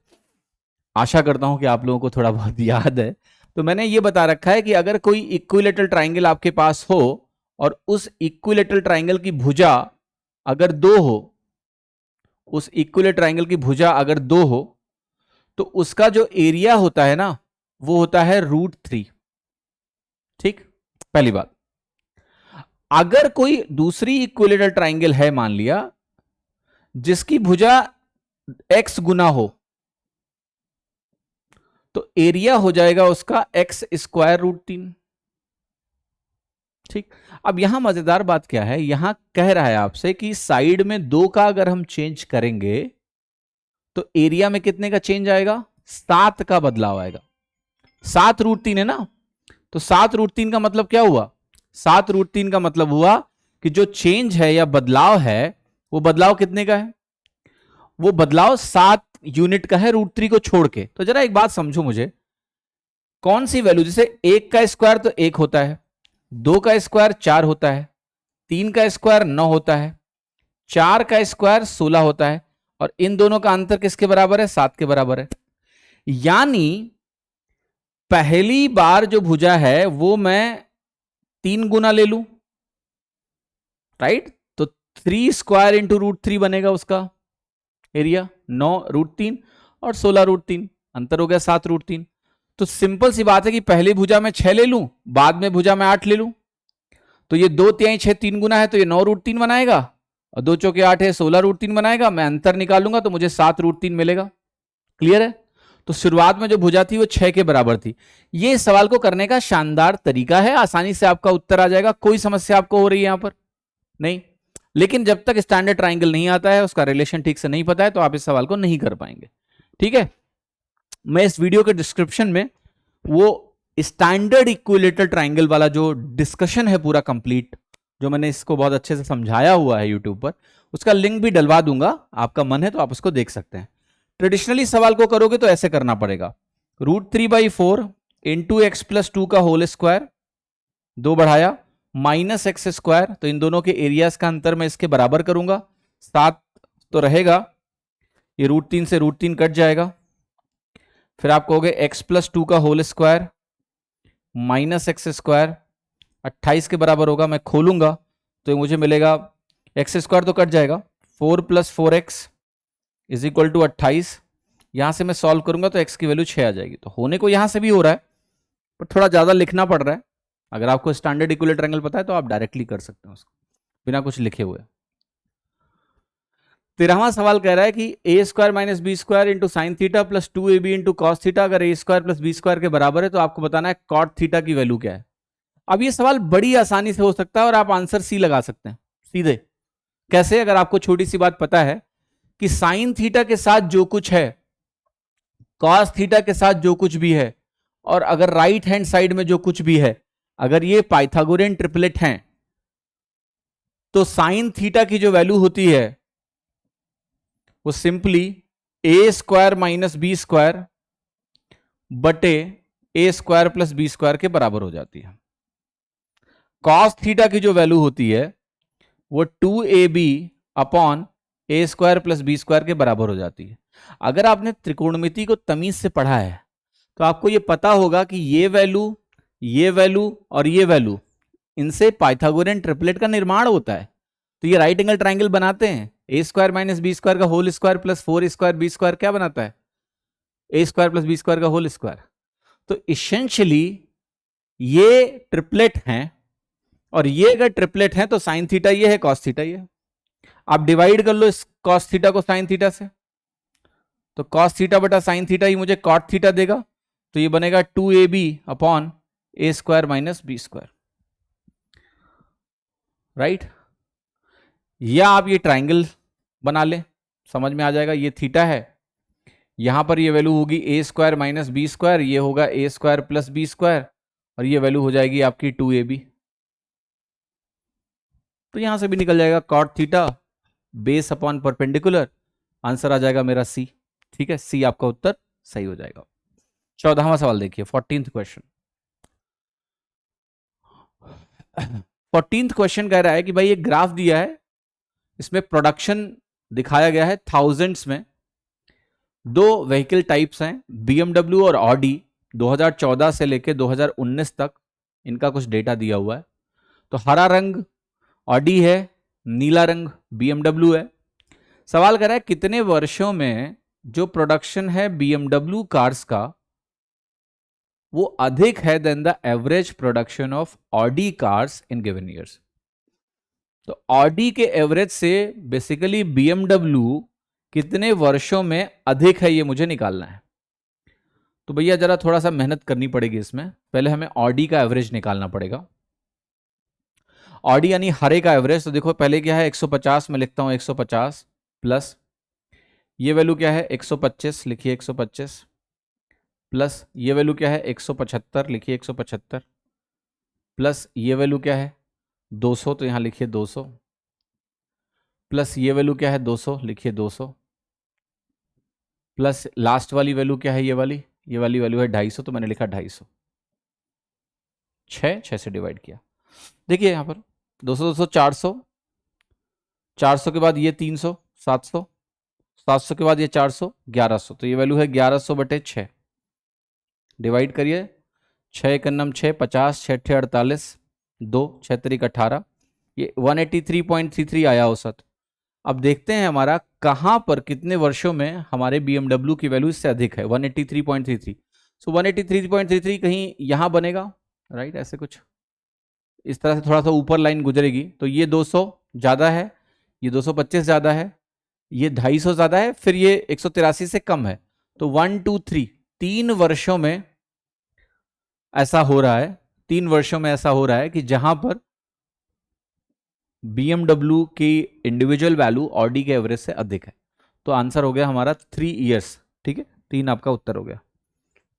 आशा करता हूं कि आप लोगों को थोड़ा बहुत याद है, तो मैंने ये बता रखा है कि अगर कोई इक्विलेटरल ट्राइंगल आपके पास हो और उस इक्विलेटरल ट्राइंगल की भुजा अगर 2 हो, उस इक्विलेटरल ट्राइंगल की भुजा अगर 2 हो, तो उसका जो एरिया होता है ना, वो होता है √3। ठीक, पहली बात। अगर कोई दूसरी इक्विलेटरल ट्राइंगल है, मान लिया, जिसकी भुजा x गुना हो, तो एरिया हो जाएगा उसका x²√3। ठीक, अब यहां मजेदार बात क्या है, यहां कह रहा है आपसे कि साइड में 2 का अगर हम चेंज करेंगे तो एरिया में कितने का चेंज आएगा, 7 का बदलाव आएगा। 7√3 है ना, तो 7√3 का मतलब क्या हुआ, 7√3 का मतलब हुआ कि जो चेंज है या बदलाव है, वो बदलाव कितने का है, वो बदलाव 7 यूनिट का है √3 को छोड़ के। तो जरा एक बात समझो मुझे, कौन सी वैल्यू, जैसे 1 का स्क्वायर तो 1 होता है, 2 का स्क्वायर 4 होता है, 3 का स्क्वायर 9 होता है, 4 का स्क्वायर 16 होता है, और इन दोनों का अंतर किसके बराबर है, 7 के बराबर है। यानी पहली बार जो भुजा है वो मैं 3 गुना ले लूं, राइट। तो 3 स्क्वायर इंटू √3 बनेगा उसका एरिया, 9√3 और 16√3, अंतर हो गया 7√3। तो सिंपल सी बात है कि पहली भुजा में 6 ले लूं, बाद में भुजा में 8 ले लूं, तो ये 2 तिहाई 6 3 गुना है, तो ये 9√3 बनाएगा, और 2 चौके 8 है, 16√3 बनाएगा। मैं अंतर निकालूंगा तो मुझे 7√3 मिलेगा। क्लियर है। तो शुरुआत में जो भुजा थी वो 6 के बराबर थी। ये सवाल को करने का शानदार तरीका है, आसानी से आपका उत्तर आ जाएगा। कोई समस्या आपको हो रही है यहां पर नहीं, लेकिन जब तक स्टैंडर्ड ट्राइंगल नहीं आता है, उसका रिलेशन ठीक से नहीं पता है, तो आप इस सवाल को नहीं कर पाएंगे। ठीक है, मैं इस वीडियो के डिस्क्रिप्शन में वो स्टैंडर्ड इक्विलेटरल ट्राइंगल वाला जो डिस्कशन है पूरा कंप्लीट, जो मैंने इसको बहुत अच्छे से समझाया हुआ है यूट्यूब पर, उसका लिंक भी डलवा दूंगा। आपका मन है तो आप उसको देख सकते हैं। ट्रेडिशनली सवाल को करोगे तो ऐसे करना पड़ेगा, √3/4 इंटू x + 2 का होल स्क्वायर, 2 बढ़ाया, -x², तो इन दोनों के एरियाज का अंतर मैं इसके बराबर करूंगा, 7 तो रहेगा, ये √3 से √3 कट जाएगा, फिर आप कहोगे x + 2 का होल स्क्वायर -x², 28 के बराबर होगा। मैं खोलूंगा तो मुझे मिलेगा x² तो कट जाएगा, 4 + 4x = 28। यहां से मैं सॉल्व करूंगा तो x की वैल्यू 6 आ जाएगी। तो होने को यहां से भी हो रहा है, पर थोड़ा ज्यादा लिखना पड़ रहा है। अगर आपको स्टैंडर्ड इक्विलेटरल ट्रायंगल पता है तो आप डायरेक्टली कर सकते हैं उसको बिना कुछ लिखे हुए। 13वां सवाल कह रहा है कि a² - b² into sine theta + 2ab into cos theta अगर a² + b² के बराबर है तो आपको बताना है कॉट थीटा की वैल्यू क्या है। अब ये सवाल बड़ी आसानी से हो सकता है और आप आंसर सी लगा सकते हैं सीधे। कैसे? अगर आपको छोटी सी बात पता है कि साइन थीटा के साथ जो कुछ है, कॉस थीटा के साथ जो कुछ भी है, और अगर राइट हैंड साइड में जो कुछ भी है, अगर ये पाइथागोरियन ट्रिपलेट हैं, तो साइन थीटा की जो वैल्यू होती है वो सिंपली ए स्क्वायर माइनस बी स्क्वायर बटे ए स्क्वायर प्लस बी स्क्वायर के बराबर हो जाती है। कॉस थीटा की जो वैल्यू होती है वो 2ab upon A square plus b square के बराबर हो जाती है। अगर आपने त्रिकोणमिति को तमीज से पढ़ा है तो आपको यह पता होगा कि ये वैल्यू और ये वैल्यू, इनसे पाइथागोरियन ट्रिपलेट का निर्माण होता है। तो ये राइट एंगल ट्राइंगल बनाते हैं। A square minus B square का whole square plus 4 square b square क्या बनाता है? A square plus b square का होल स्क्वायर। तो इसेंशियली ये ट्रिपलेट हैं, और ये अगर ट्रिपलेट हैं तो साइन थीटा ये है, कॉस थीटा ये है। आप डिवाइड कर लो इस कॉस थीटा को साइन थीटा से, तो कॉस थीटा बटा साइन थीटा ही मुझे कॉट थीटा देगा। तो ये बनेगा 2ab upon A square minus B square, right. या आप ये ट्राइंगल बना लें, समझ में आ जाएगा। ये थीटा है, यहां पर ये वैल्यू होगी ए स्क्वायर माइनस बी स्क्वायर, ये होगा ए स्क्वायर प्लस बी स्क्वायर, और ये वैल्यू हो जाएगी आपकी 2ab। तो यहां से भी निकल जाएगा cot theta base upon perpendicular, answer आ जाएगा मेरा सी। ठीक है, सी आपका उत्तर सही हो जाएगा। 14वां सवाल देखिए, 14th क्वेश्चन। 14th क्वेश्चन कह रहा है कि भाई एक ग्राफ दिया है, इसमें प्रोडक्शन दिखाया गया है थाउजेंड्स में। दो व्हीकल टाइप्स हैं, BMW और ऑडी, 2014 से लेकर 2019 तक इनका कुछ डेटा दिया हुआ है। तो हरा रंग ऑडी है, नीला रंग BMW है। सवाल कर रहा है कितने वर्षों में जो प्रोडक्शन है BMW कार्स का वो अधिक है than the average production of Audi cars in given years. तो ऑडी के एवरेज से बेसिकली BMW कितने वर्षों में अधिक है ये मुझे निकालना है। तो भैया जरा थोड़ा सा मेहनत करनी पड़ेगी इसमें। पहले हमें ऑडी का एवरेज निकालना पड़ेगा। ऑडी यानी हरे का एवरेज। तो देखो पहले क्या है, 150 में लिखता हूं, 150 प्लस ये वैल्यू क्या है 125, लिखिए 125, प्लस ये वैल्यू क्या है 175, लिखिए 175, प्लस ये वैल्यू क्या है 200, तो यहां लिखिए 200, प्लस ये वैल्यू क्या है 200, लिखिए 200, प्लस लास्ट वाली वैल्यू क्या है, ये वाली वैल्यू है 250, तो मैंने लिखा 250। 6 से डिवाइड किया। देखिए यहां पर 200 200 400, 400 के बाद ये 300 700, 700 के बाद ये 400 1100, तो ये वैल्यू है 1100 बटे 6। डिवाइड करिए, 6 एकन्नम 6 50, 6 6 48, 2 6 3 18, ये 183.33 आया औसत। अब देखते हैं हमारा कहां पर कितने वर्षों में हमारे BMW की वैल्यू इससे अधिक है, 183.33। सो 183.33 कहीं यहां बनेगा, राइट, ऐसे कुछ इस तरह से थोड़ा सा ऊपर लाइन गुजरेगी। तो ये 200 ज्यादा है, ये 225 ज्यादा है, ये 250 ज्यादा है, फिर ये 183 से कम है। तो 1 2 3 3 वर्षों में ऐसा हो रहा है, 3 वर्षों में ऐसा हो रहा है कि जहां पर BMW की इंडिविजुअल वैल्यू ऑडी के एवरेज से अधिक है। तो आंसर हो गया हमारा 3 इयर्स। ठीक है, 3 आपका उत्तर हो गया।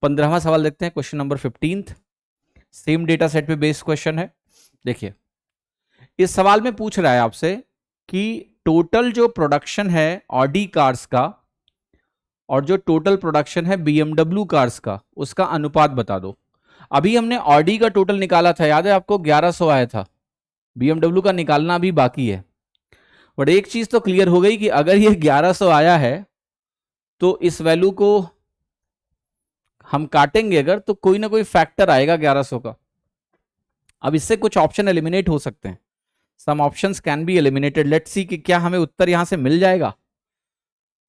15वां सवाल देखते हैं, question number 15। Same data set पे बेस्ड क्वेश्चन है। देखिए इस सवाल में पूछ रहा है आपसे कि टोटल जो प्रोडक्शन है ऑडी कार्स का और जो टोटल प्रोडक्शन है BMW कार्स का, उसका अनुपात बता दो। अभी हमने ऑडी का टोटल निकाला था, याद है आपको, 1100 आया था। BMW का निकालना अभी बाकी है। बट एक चीज तो क्लियर हो गई कि अगर ये 1100 आया है तो इस वैल्यू को हम काटेंगे अगर, तो कोई ना कोई फैक्टर आएगा 1100 का। अब इससे कुछ ऑप्शन एलिमिनेट हो सकते हैं। Some options can be eliminated. Let's see कि क्या हमें उत्तर यहां से मिल जाएगा।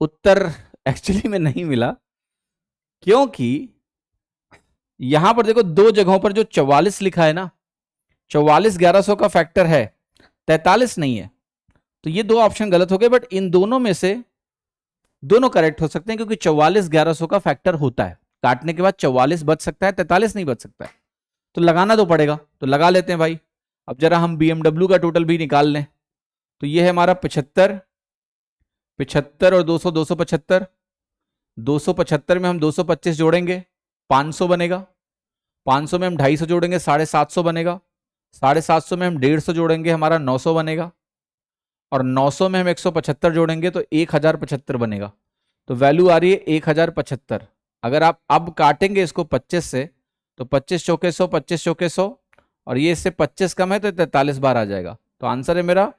उत्तर एक्चुअली में नहीं मिला, क्योंकि यहां पर देखो दो जगहों पर जो 44 लिखा है ना, 44 1100 का फैक्टर है, 43 नहीं है। तो ये दो ऑप्शन गलत हो गए, बट इन दोनों में से दोनों करेक्ट हो सकते हैं, क्योंकि 44 1100 का फैक्टर होता है। काटने के बाद 44 बच सकता है, 43 नहीं बच सकता है। तो लगाना तो पड़ेगा, तो लगा लेते हैं भाई। अब जरा हम BMW का टोटल भी निकाल लें। तो ये है हमारा 75, 75 और 200, 275। 275 में हम 225 जोड़ेंगे, 500 बनेगा। 500 में हम 250 जोड़ेंगे, 750 बनेगा। 750 में हम 150 जोड़ेंगे, हमारा 900 बनेगा। और 900 में हम 175 जोड़ेंगे तो 1075 बनेगा। तो वैल्यू आ रही है 1075। अगर आप अब काटेंगे इसको 25 से, तो 25 चौके 100, 25 चौके 100, और ये इससे 25 कम है तो 43 बार आ जाएगा। तो आंसर है मेरा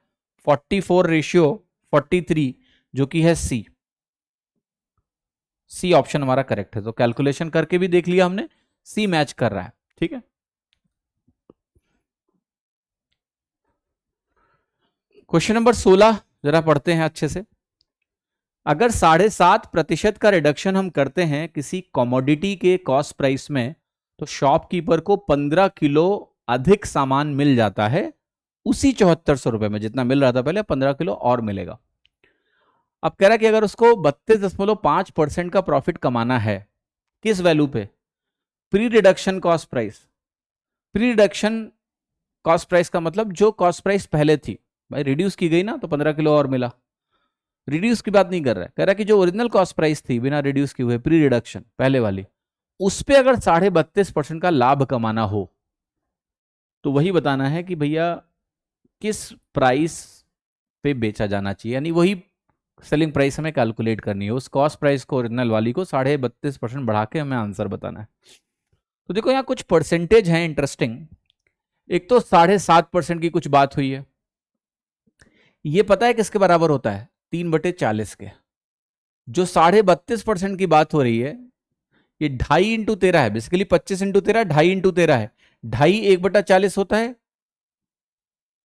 44:43, जो कि है सी। सी ऑप्शन हमारा करेक्ट है। तो कैलकुलेशन करके भी देख लिया हमने, सी मैच कर रहा है। ठीक है, क्वेश्चन नंबर 16 जरा पढ़ते हैं अच्छे से। अगर 7.5% का रिडक्शन हम करते हैं किसी कमोडिटी के कॉस्ट प्राइस में, तो शॉपकीपर को 15 किलो अधिक सामान मिल जाता है उसी 7400 रुपए में। जितना मिल रहा था पहले, 15 किलो और मिलेगा। अब कह रहा है कि अगर उसको 32.5% का प्रॉफिट कमाना है, किस वैल्यू पे? Pre reduction cost price. Pre reduction cost price का मतलब जो कॉस्ट प्राइस पहले थी, भाई रिड्यूस की गई ना, तो 15 किलो और मिला। रिड्यूस की बात नहीं कर रहा है, कह रहा है कि जो ओरिजिनल कॉस्ट प्राइस थी बिना रिड्यूस किए हुए, प्री रिडक्शन पहले वाली, उस पे अगर 32.5% का लाभ कमाना हो, तो वही बताना है कि भैया किस प्राइस पे बेचा जाना चाहिए। यानी वही सेलिंग प्राइस हमें कैलकुलेट करनी है, उस कॉस्ट प्राइस को ओरिजिनल वाली को 32.5% बढ़ा के हमें आंसर बताना है। तो देखो यहाँ कुछ परसेंटेज है इंटरेस्टिंग। एक तो 7.5% की कुछ बात हुई है। ये पता है किसके बराबर होता है? 3/40 के। जो 32.5% की बात हो रही है, ये 2.5 इंटू 13 है। बेसिकली 25 इंटू 13, 2.5 इंटू 13 है। 2.5 1/40 होता है,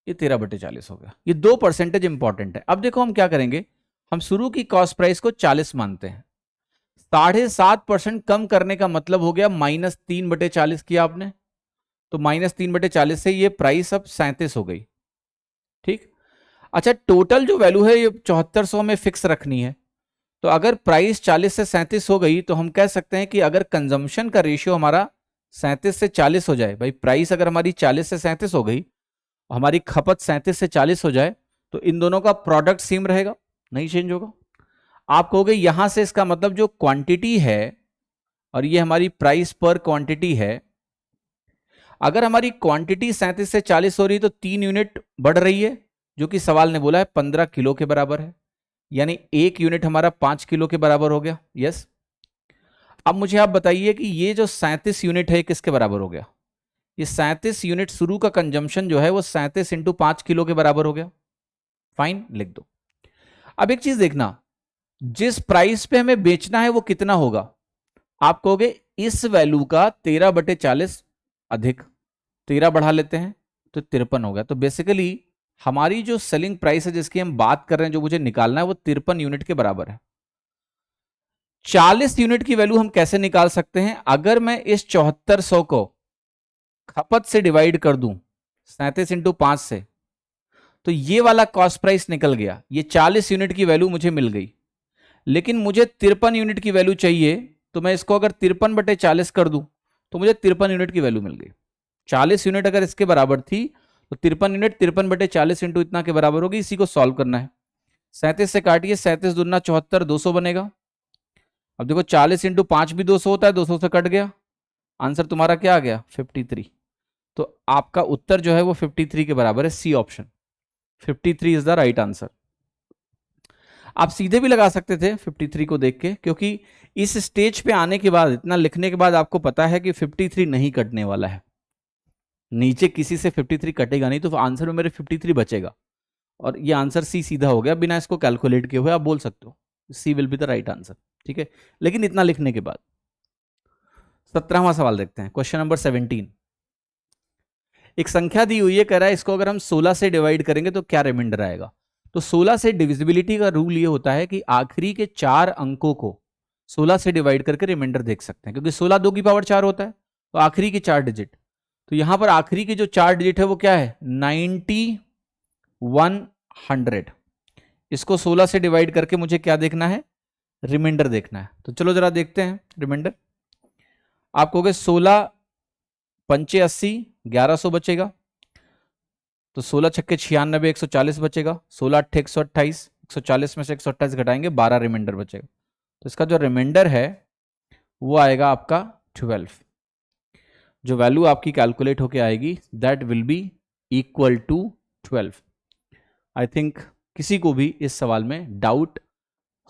ये 13/40 हो गया। ये 2% इंपॉर्टेंट है। अब देखो हम क्या करेंगे, हम शुरू की कॉस्ट प्राइस को 40 मानते हैं। 7.5% कम करने का मतलब हो गया -3/40 किया आपने, तो -3/40 से ये प्राइस अब 37 हो गई। ठीक, अच्छा टोटल जो वैल्यू है ये 7400 में फिक्स रखनी है। तो अगर प्राइस 40 से 37 हो गई, तो हम कह सकते हैं कि अगर कंजम्पशन का रेशियो हमारा 37 से 40 हो जाए, भाई प्राइस अगर हमारी 40 से 37 हो गई, हमारी खपत 37 से 40 हो जाए, तो इन दोनों का प्रोडक्ट सेम रहेगा, नहीं चेंज होगा। आप कहोगे यहां से इसका मतलब जो क्वांटिटी है और ये हमारी प्राइस पर क्वांटिटी है, अगर हमारी क्वांटिटी 37 से 40 हो रही है तो 3 यूनिट बढ़ रही है, जो कि सवाल ने बोला है 15 किलो के बराबर है। यानी 1 यूनिट हमारा 5 किलो के बराबर हो गया। यस, अब मुझे आप बताइए कि ये जो 37 यूनिट है किसके बराबर हो गया? ये 37 यूनिट शुरू का कंजम्पशन जो है वो 37 इंटू 5 किलो के बराबर हो गया। फाइन, लिख दो। अब एक चीज देखना, जिस प्राइस पे हमें बेचना है वो कितना होगा? आप कहोगे इस वैल्यू का 13/40 अधिक, 13 बढ़ा लेते हैं तो 53 हो गया। तो बेसिकली हमारी जो सेलिंग प्राइस है जिसकी हम बात कर रहे हैं, जो मुझे निकालना है, वो 53 यूनिट के बराबर है। 40 यूनिट की वैल्यू हम कैसे निकाल सकते हैं? अगर मैं इस 7400 को खपत से डिवाइड कर दूं 37 इंटू 5 से, तो ये वाला कॉस्ट प्राइस निकल गया। ये 40 यूनिट की वैल्यू मुझे मिल गई, लेकिन मुझे 53 यूनिट की वैल्यू चाहिए। तो मैं इसको अगर 53/40 कर दूं तो मुझे 53 यूनिट की वैल्यू मिल गई। 40 यूनिट अगर इसके बराबर थी तो 53 यूनिट 53/40 इंटू इतना के बराबर होगी। इसी को सॉल्व करना है। 37 से काटिए, 37 दूना 74, 200 बनेगा। अब देखो 40 इंटू 5 भी 200 होता है, 200 से कट गया। आंसर तुम्हारा क्या आ गया? 53। तो आपका उत्तर जो है वो 53 के बराबर है, C option. 53 is the right answer. आप सीधे भी लगा सकते थे 53 को देख के, क्योंकि इस स्टेज पे आने के बाद, इतना लिखने के बाद आपको पता है कि 53 नहीं कटने वाला है। नीचे किसी से 53 कटेगा नहीं, तो आंसर में मेरे 53 बचेगा। और ये आंसर सी सीधा हो गया, बिना इसको कैलकुलेट किए हुए आप बोल सकते हो C will be the right answer. ठीक है, लेकिन इतना लिखने के बाद। 17वां सवाल देखते हैं, क्वेश्चन नंबर 17। एक संख्या दी हुई है, कह रहा है इसको अगर हम 16 से डिवाइड करेंगे तो क्या रिमाइंडर आएगा? तो 16 से डिविजिबिलिटी का रूल ये होता है कि आखिरी के 4 अंकों को 16 से डिवाइड करके रिमाइंडर देख सकते हैं, क्योंकि 16 2 की पावर 4 होता है, तो आखिरी के 4 डिजिट। तो यहां पर आखिरी के जो 4 डिजिट है वो क्या है? 90, 100। इसको 16 से डिवाइड करके मुझे क्या देखना है? रिमाइंडर देखना है। तो चलो जरा देखते हैं रिमाइंडर। आप कहोगे 16 पंचे 80, 1100 बचेगा, तो 16 छक्के 96, 140 बचेगा, 16 अट्ठे 128, 140 में से 128 घटाएंगे, 12 रिमाइंडर बचेगा। तो इसका जो रिमाइंडर है वो आएगा आपका 12। जो वैल्यू आपकी कैलकुलेट होके आएगी that will be equal to 12। I think किसी को भी इस सवाल में डाउट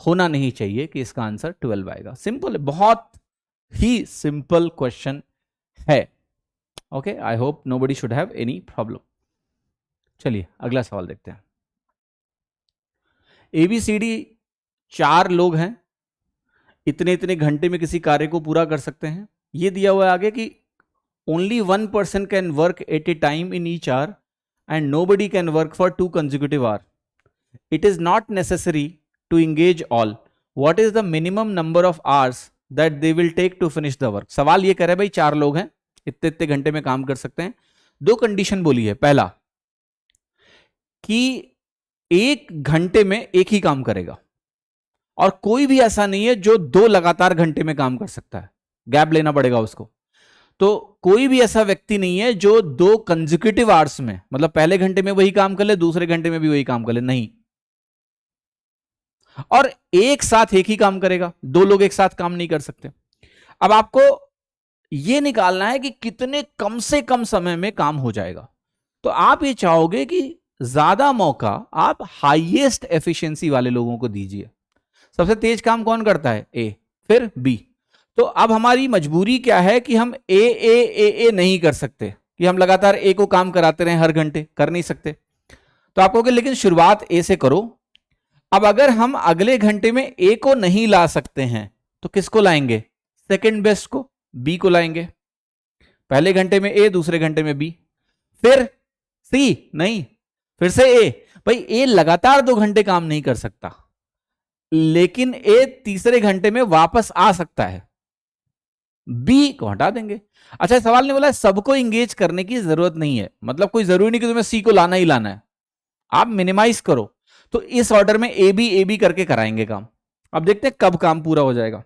होना नहीं चाहिए कि इसका आंसर 12 आएगा। सिंपल है, बहुत ही सिंपल क्वेश्चन है। Okay, I hope nobody should have any problem. चलिए अगला सवाल देखते हैं। ABCD 4 लोग हैं, इतने इतने घंटे में किसी कार्य को पूरा कर सकते हैं। ये दिया हुआ है आगे कि only 1 person can work at a time in each hour and nobody can work for 2 consecutive hour. It is not necessary to engage all. What is the minimum number of hours that they will take to finish the work. सवाल ये कह रहा है भाई 4 लोग हैं, इतने इतने घंटे में काम कर सकते हैं। 2 कंडीशन बोली है। पहला कि 1 घंटे में एक ही काम करेगा, और कोई भी ऐसा नहीं है जो 2 लगातार घंटे में काम कर सकता है, गैप लेना पड़ेगा उसको। तो कोई भी ऐसा व्यक्ति नहीं है जो 2 कंसेक्यूटिव आवर्स में, मतलब पहले घंटे में वही काम कर ले, दूसरे घंटे में भी वही काम कर ले, नहीं। और एक साथ एक ही काम करेगा, 2 लोग एक साथ काम नहीं कर सकते। अब आपको यह निकालना है कि कितने कम से कम समय में काम हो जाएगा। तो आप ये चाहोगे कि ज्यादा मौका आप हाईएस्ट एफिशिएंसी वाले लोगों को दीजिए। सबसे तेज काम कौन करता है? ए, फिर बी। तो अब हमारी मजबूरी क्या है कि हम ए नहीं कर सकते कि हम लगातार ए को काम कराते रहे हर घंटे, कर नहीं सकते। तो आप कहोगे लेकिन शुरुआत ए से करो। अब अगर हम अगले घंटे में ए को नहीं ला सकते हैं तो किसको लाएंगे? सेकंड बेस्ट को, बी को लाएंगे। पहले घंटे में ए, दूसरे घंटे में बी, फिर सी नहीं, फिर से ए। भाई ए लगातार 2 घंटे काम नहीं कर सकता, लेकिन ए तीसरे घंटे में वापस आ सकता है, बी को हटा देंगे। अच्छा, सवाल ने बोला सबको इंगेज करने की जरूरत नहीं है, मतलब कोई जरूरी नहीं कि तुम्हें सी को लाना ही लाना है, आप मिनिमाइज करो। तो इस ऑर्डर में ए बी करके कराएंगे काम। अब देखते हैं कब काम पूरा हो जाएगा।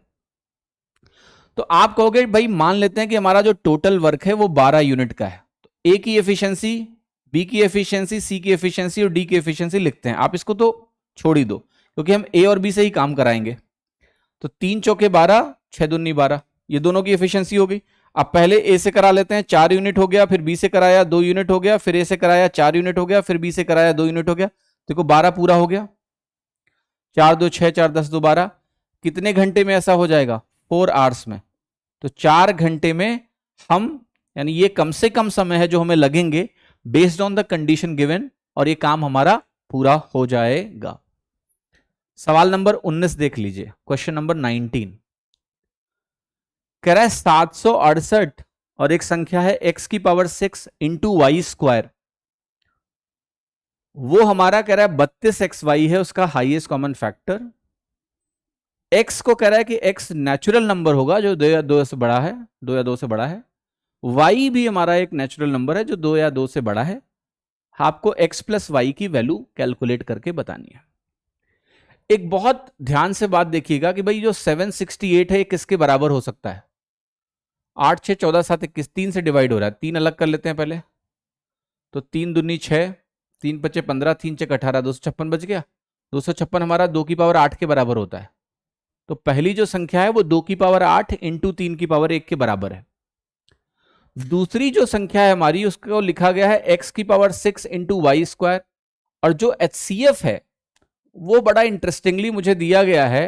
तो आप कहोगे भाई मान लेते हैं कि हमारा जो टोटल वर्क है वो 12 यूनिट का है। तो ए की एफिशिएंसी, बी की एफिशिएंसी, सी की एफिशिएंसी और डी की एफिशिएंसी लिखते हैं। आप इसको तो छोड़ ही दो क्योंकि हम ए और बी से ही काम कराएंगे। तो 3 चौके 12, 6 दूनी 12, ये दोनों की एफिशिएंसी हो गई। अब पहले ए से करा लेते हैं, 4 यूनिट हो गया, फिर बी से कराया 2 यूनिट हो गया, फिर ए से कराया 4 यूनिट हो गया, फिर बी से कराया 2 यूनिट हो गया। देखो 12 पूरा हो गया, 4 2 6, 4 10 2 12। कितने घंटे में ऐसा हो जाएगा? 4 आवर्स में। तो 4 घंटे में हम, यानी ये कम से कम समय है जो हमें लगेंगे based on the condition given, और ये काम हमारा पूरा हो जाएगा। सवाल नंबर 19 देख लीजिए, क्वेश्चन नंबर 19 कह रहा है 768 और एक संख्या है x की पावर 6 इंटू वाई स्क्वायर। वो हमारा कह रहा है 32xy है, उसका हाईएस्ट कॉमन फैक्टर। x को कह रहा है कि x नेचुरल नंबर होगा जो 2 या 2 से बड़ा है, 2 या 2 से बड़ा है। y भी हमारा एक नेचुरल नंबर है जो 2 या 2 से बड़ा है। आपको x प्लस वाई की वैल्यू कैलकुलेट करके बतानी है। एक बहुत ध्यान से बात देखिएगा कि भाई जो 768 है ये किसके बराबर हो सकता है? 8 6 14 7 21, 3 से डिवाइड हो रहा है। 3 अलग कर लेते हैं पहले। तो 3 दूनी 6, 3 पचे 15, 3 चक 18, 256 बच गया। 256 हमारा 2 की पावर 8 के बराबर होता है। तो पहली जो संख्या है वो 2 की पावर 8 इंटू 3 की पावर 1 के बराबर है। दूसरी जो संख्या है हमारी उसको लिखा गया है x की पावर 6 इंटू वाई स्क्वायर। और जो HCF है वो बड़ा इंटरेस्टिंगली मुझे दिया गया है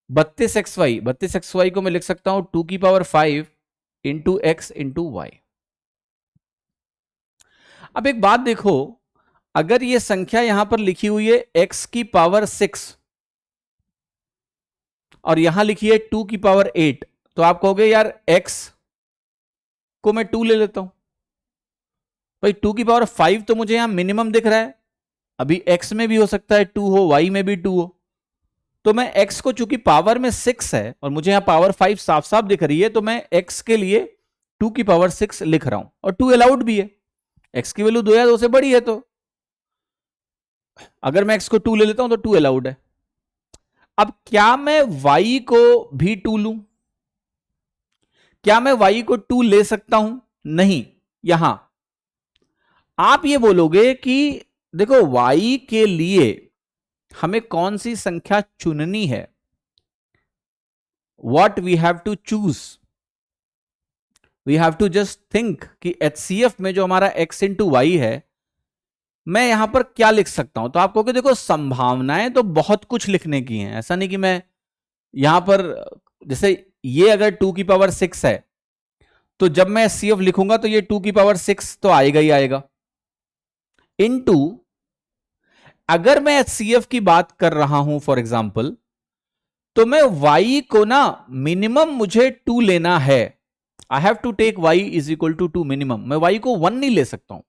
32xy। 32xy को मैं लिख सकता हूं 2 की power 5 into X into Y. अब एक बात देखो, अगर ये संख्या यहां पर लिखी हुई है x की पावर 6 और यहां लिखी है 2 की पावर 8, तो आप कहोगे यार x को मैं 2 ले लेता हूं। भाई 2 की पावर 5 तो मुझे यहां मिनिमम दिख रहा है, अभी x में भी हो सकता है 2 हो, y में भी 2 हो। तो मैं x को चूंकि पावर में 6 है और मुझे यहां पावर 5 साफ साफ दिख रही है, तो मैं x के लिए 2 की पावर 6 लिख रहा हूं। और 2 अलाउड भी है, x की वैल्यू 2 या 2 से बड़ी है, तो अगर मैं x को 2 ले लेता हूं तो 2 अलाउड है। अब क्या मैं y को भी 2 लूं? क्या मैं y को 2 ले सकता हूं? नहीं, यहां आप ये बोलोगे कि देखो y के लिए हमें कौन सी संख्या चुननी है, what we have to choose, we have to just think कि HCF में जो हमारा x इंटू वाई है, मैं यहां पर क्या लिख सकता हूं। तो आप कहोगे देखो संभावनाएं तो बहुत कुछ लिखने की हैं, ऐसा नहीं कि मैं यहां पर, जैसे ये अगर 2 की पावर 6 है तो जब मैं HCF लिखूंगा तो ये 2 की पावर 6 तो आएगा ही आएगा, इनटू अगर मैं HCF की बात कर रहा हूं फॉर एग्जाम्पल, तो मैं y को ना मिनिमम मुझे 2 लेना है, I have to take y is equal to 2 minimum. मैं y को 1 नहीं ले सकता हूं,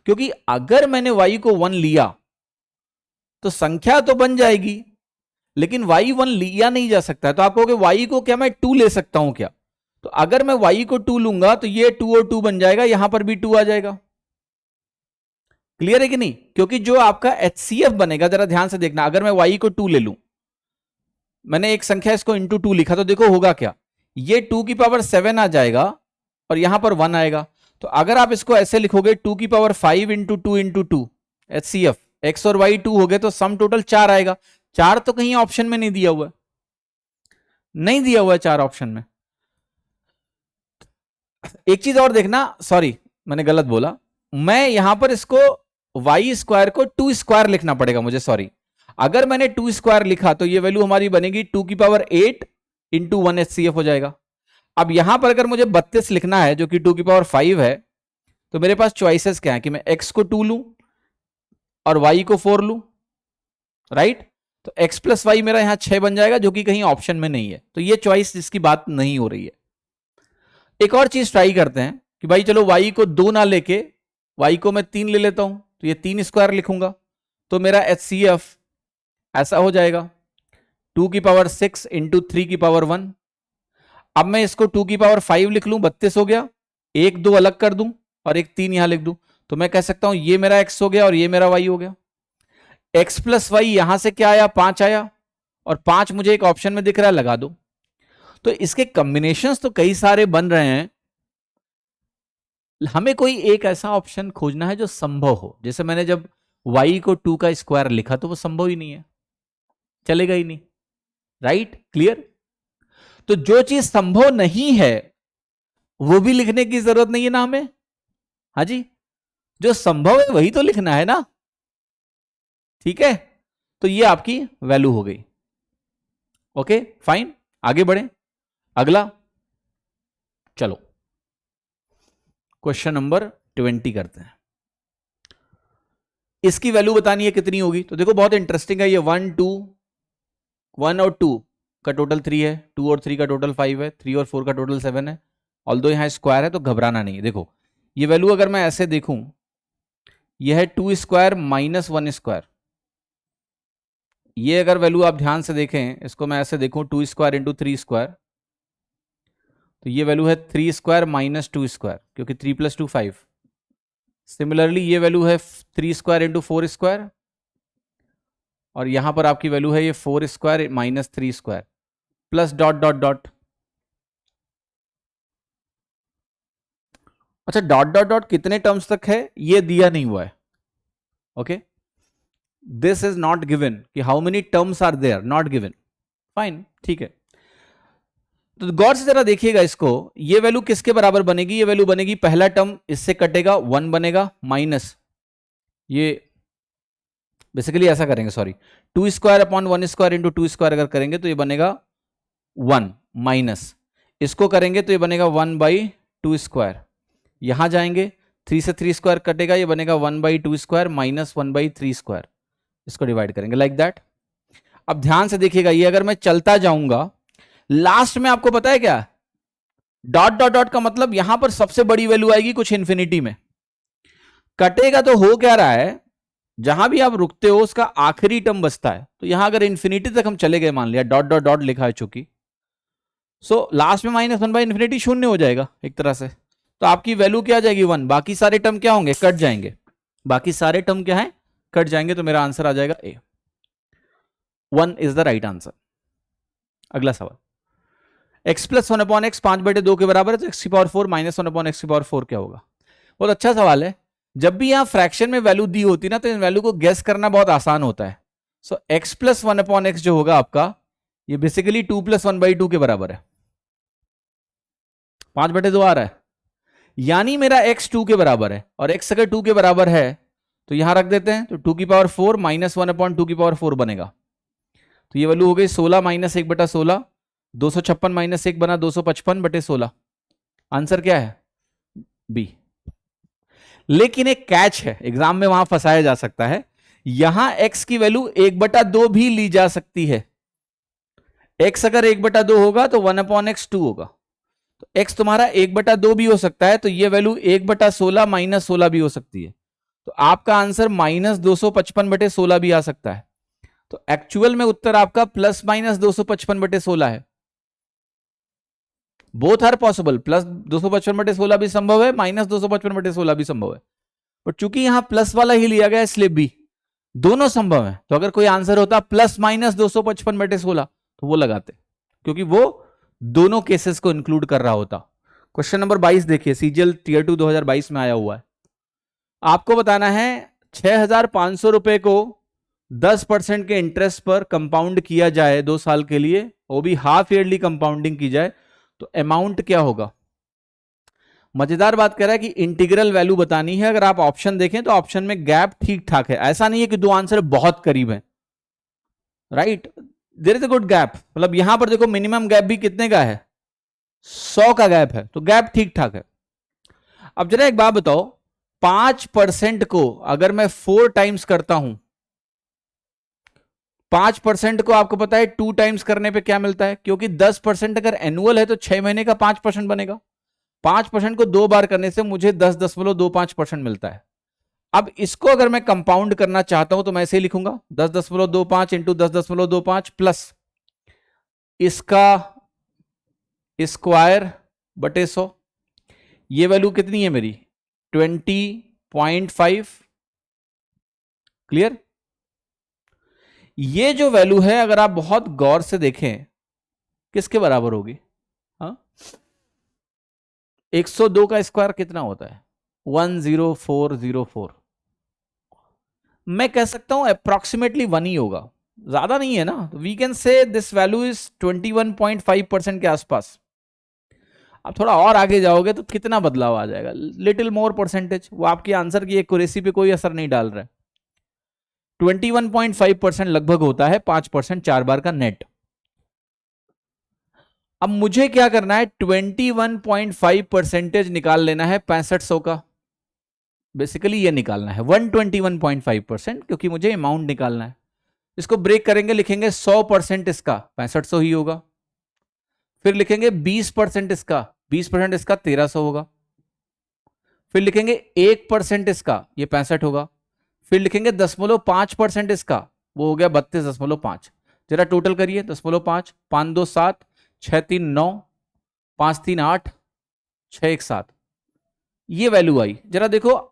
क्योंकि अगर मैंने y को 1 लिया तो संख्या तो बन जाएगी, लेकिन y 1 लिया नहीं जा सकता है। तो आप कहोगे y को क्या मैं 2 ले सकता हूं क्या? तो अगर मैं y को 2 लूंगा तो ये 2 और 2 बन जाएगा, यहां पर भी 2 आ जाएगा। क्लियर है कि नहीं? क्योंकि जो आपका HCF बनेगा, जरा ध्यान से देखना, अगर मैं y को 2 ले लूं, मैंने एक संख्या इसको इंटू 2 लिखा, तो देखो होगा क्या, ये 2 की पावर 7 आ जाएगा और यहां पर 1 आएगा। तो अगर आप इसको ऐसे लिखोगे 2 की power 5 into 2 into 2 HCF, x और y 2 हो गए तो सम टोटल 4 आएगा। 4 तो कहीं ऑप्शन में नहीं दिया हुआ है, नहीं दिया हुआ है 4 ऑप्शन में। एक चीज और देखना, सॉरी मैंने गलत बोला, मैं यहां पर इसको y स्क्वायर को 2 स्क्वायर लिखना पड़ेगा मुझे, सॉरी। अगर मैंने 2 स्क्वायर लिखा तो ये वैल्यू हमारी बनेगी 2 की पावर 8 इंटू 1 HCF हो जाएगा। अब यहां पर अगर मुझे 32 लिखना है जो कि 2 की पावर 5 है, तो मेरे पास चॉइसेस क्या है कि मैं x को 2 लूं और y को 4 लूं, राइट? तो x प्लस वाई मेरा यहां 6 बन जाएगा, जो कि कहीं ऑप्शन में नहीं है। तो ये चॉइस जिसकी बात नहीं हो रही है। एक और चीज ट्राई करते हैं कि भाई चलो y को 2 ना लेके y को मैं 3 ले लेता हूं, तो ये 3 स्क्वायर लिखूंगा, तो मेरा HCF ऐसा हो जाएगा 2 की पावर 6 इंटू 3 की पावर 1। अब मैं इसको 2 की पावर 5 लिख लूं, 32 हो गया, 1 2 अलग कर दूं और एक 3 यहां लिख दूं, तो मैं कह सकता हूं ये मेरा x हो गया और ये मेरा y हो गया। x प्लस वाई यहां से क्या आया, 5 आया, और 5 मुझे एक ऑप्शन में दिख रहा है, लगा दो। तो इसके कॉम्बिनेशंस तो कई सारे बन रहे हैं, हमें कोई एक ऐसा ऑप्शन खोजना है जो संभव हो। जैसे मैंने जब y को 2 का स्क्वायर लिखा तो वो संभव ही नहीं है, चलेगा ही नहीं, राइट? क्लियर? तो जो चीज संभव नहीं है वो भी लिखने की जरूरत नहीं है ना हमें, हाँ जी, जो संभव है वही तो लिखना है ना, ठीक है? तो ये आपकी वैल्यू हो गई। ओके फाइन, आगे बढ़े, अगला चलो क्वेश्चन नंबर 20 करते हैं। इसकी वैल्यू बतानी है कितनी होगी। तो देखो बहुत इंटरेस्टिंग है ये, 1 2 1 और 2 का टोटल 3 है, 2 और 3 का टोटल 5 है, 3 और 4 का टोटल 7 है। ऑल्दो यहां स्क्वायर है तो घबराना नहीं है। देखो ये वैल्यू अगर मैं ऐसे देखूं, यह है 2 स्क्वायर माइनस 1 स्क्वायर। ये अगर वैल्यू आप ध्यान से देखें, इसको मैं ऐसे देखूं 2 स्क्वायर इंटू 3 स्क्वायर, तो ये वैल्यू है 3 स्क्वायर माइनस 2 स्क्वायर, क्योंकि 3 प्लस 2 5। सिमिलरली ये वैल्यू है 3 स्क्वायर इंटू 4 स्क्वायर, और यहां पर आपकी वैल्यू है ये 4 square minus 3 square plus dot dot dot. अच्छा डॉट डॉट डॉट कितने टर्म्स तक है ये दिया नहीं हुआ है, okay, this is not given कि how many terms are there, not given, fine, ठीक है। तो गौर से जरा देखिएगा इसको, ये वैल्यू किसके बराबर बनेगी, ये वैल्यू बनेगी, पहला टर्म इससे कटेगा 1 बनेगा, माइनस ये बेसिकली ऐसा करेंगे, sorry 2 square upon 1 square into 2 square अगर करेंगे तो ये बनेगा 1, माइनस इसको करेंगे तो ये बनेगा 1 बाई 2 स्क्वायर, यहां जाएंगे 3 से 3 स्क्वायर कटेगा, ये बनेगा 1 by 2 square minus 1 by 3 square, इसको डिवाइड करेंगे लाइक दैट। अब ध्यान से देखिएगा, ये अगर मैं चलता जाऊंगा, लास्ट में आपको पता है क्या, डॉट डॉट डॉट का मतलब यहां पर सबसे बड़ी वैल्यू आएगी कुछ इंफिनिटी में, कटेगा तो हो क्या रहा है, जहां भी आप रुकते हो उसका आखिरी टर्म बचता है। तो यहां अगर इंफिनिटी तक हम चले गए, मान लिया डॉट डॉट डॉट लिखा है चूंकि, सो लास्ट में माइनस 1 बाई इंफिनिटी शून्य हो जाएगा एक तरह से, तो आपकी वैल्यू क्या आ जाएगी 1, बाकी सारे टर्म क्या होंगे, कट जाएंगे, बाकी सारे टर्म क्या है, कट जाएंगे, तो मेरा आंसर आ जाएगा ए, 1 इज द राइट आंसर। अगला सवाल, x प्लस 1/x 5/2 के बराबर है, तो x की पावर 4 माइनस 1/x की पावर 4 क्या होगा? बहुत अच्छा सवाल है। जब भी यहां फ्रैक्शन में वैल्यू दी होती ना, तो इन वैल्यू को गेस करना बहुत आसान होता है। सो x प्लस 1/x जो होगा आपका, ये बेसिकली 2 प्लस 1/2 के बराबर है। 5/2 आ रहा है, यानी मेरा x 2 के बराबर है, और x अगर 2 के बराबर है तो यहां रख देते हैं, तो 2 की पावर 4 माइनस 1/2 की पावर 4 बनेगा। तो ये वैल्यू हो गई 16 माइनस 1/16, 256 माइनस 1 बना 255/16। आंसर क्या है? बी। लेकिन एक कैच है, एग्जाम में वहां फंसाया जा सकता है, यहां x की वैल्यू 1/2 भी ली जा सकती है। x अगर 1/2 होगा तो 1/x 2 होगा, तो x तुम्हारा 1/2 भी हो सकता है, तो ये वैल्यू 1/16 माइनस 16 भी हो सकती है। तो आपका आंसर माइनस 255/16 भी आ सकता है। तो एक्चुअल में उत्तर आपका प्लस माइनस 255/16 है। बोथ आर पॉसिबल, प्लस 255/16 भी संभव है, माइनस 255/16 भी संभव है, बट चूंकि यहां प्लस वाला ही लिया गया है इसलिए बी। दोनों संभव है, तो अगर कोई आंसर होता प्लस माइनस 255/16 तो वो लगाते, क्योंकि वो दोनों केसेस को इंक्लूड कर रहा होता। क्वेश्चन नंबर 22 देखिए, सीजीएल टीयर 2 2022 में आया हुआ है। आपको बताना है 6,500 रुपए को 10% के इंटरेस्ट पर कंपाउंड किया जाए 2 साल के लिए, वो भी हाफ ईयरली कंपाउंडिंग की जाए, तो अमाउंट क्या होगा? मजेदार बात कह रहा है कि इंटीग्रल वैल्यू बतानी है। अगर आप ऑप्शन देखें तो ऑप्शन में गैप ठीक ठाक है, ऐसा नहीं है कि दो आंसर बहुत करीब है, right? There is a good gap, मतलब यहां पर देखो मिनिमम गैप भी कितने का है? 100 का गैप है, तो गैप ठीक ठाक है। अब जरा एक बात बताओ, 5% को अगर मैं 4 टाइम्स करता हूं, 5% को आपको पता है 2 टाइम्स करने पे क्या मिलता है? क्योंकि 10% अगर एनुअल है तो 6 महीने का 5% बनेगा। 5% को 2 बार करने से मुझे 10.25% मिलता है। अब इसको अगर मैं कंपाउंड करना चाहता हूं तो मैं ऐसे ही लिखूंगा, 10.25 इंटू 10.25 प्लस इसका स्क्वायर बटे 100। ये वैल्यू कितनी है मेरी? 20.5। क्लियर? ये जो वैल्यू है अगर आप बहुत गौर से देखें, किसके बराबर होगी? हाँ, 102 का स्क्वायर कितना होता है? 10404। मैं कह सकता हूं अप्रोक्सीमेटली 1 ही होगा, ज्यादा नहीं है ना। We can say this value is 21.5% के आसपास। अब थोड़ा और आगे जाओगे तो कितना बदलाव आ जाएगा? Little more percentage. वो आपकी आंसर की एक्यूरेसी पे कोई असर नहीं डाल रहा है। 21.5% लगभग होता है 5% 4 बार का नेट। अब मुझे क्या करना है? 21.5% निकाल लेना है 6500 का। बेसिकली ये निकालना है 121.5%, क्योंकि मुझे अमाउंट निकालना है। इसको ब्रेक करेंगे, लिखेंगे 100% इसका 6500 ही होगा। फिर लिखेंगे 20% इसका, 20% इसका 1300 होगा। फिर लिखेंगे 1% इसका, ये 65 होगा। फिर लिखेंगे 0.5% इसका, वो हो गया 32.5। जरा टोटल करिए, 0.5, 5 2 7, 6 3 9, 5 3 8, 6 1 7। ये वैल्यू आई। जरा देखो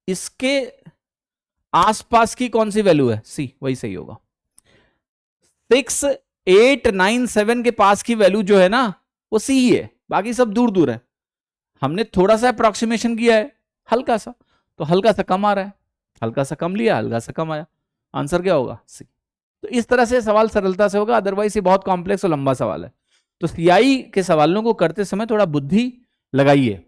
इसके आसपास की कौन सी वैल्यू है? सी, वही सही होगा। 6897 के पास की वैल्यू जो है ना, वो सी ही है, बाकी सब दूर दूर है। हमने थोड़ा सा अप्रोक्सीमेशन किया है, हल्का सा, तो हल्का सा कम आ रहा है, हल्का सा कम लिया, हल्का सा कम आया। आंसर क्या होगा? सी। तो इस तरह से सवाल सरलता से होगा, अदरवाइज ये बहुत कॉम्प्लेक्स और लंबा सवाल है। तो सीआई के सवालों को करते समय थोड़ा बुद्धि लगाइए।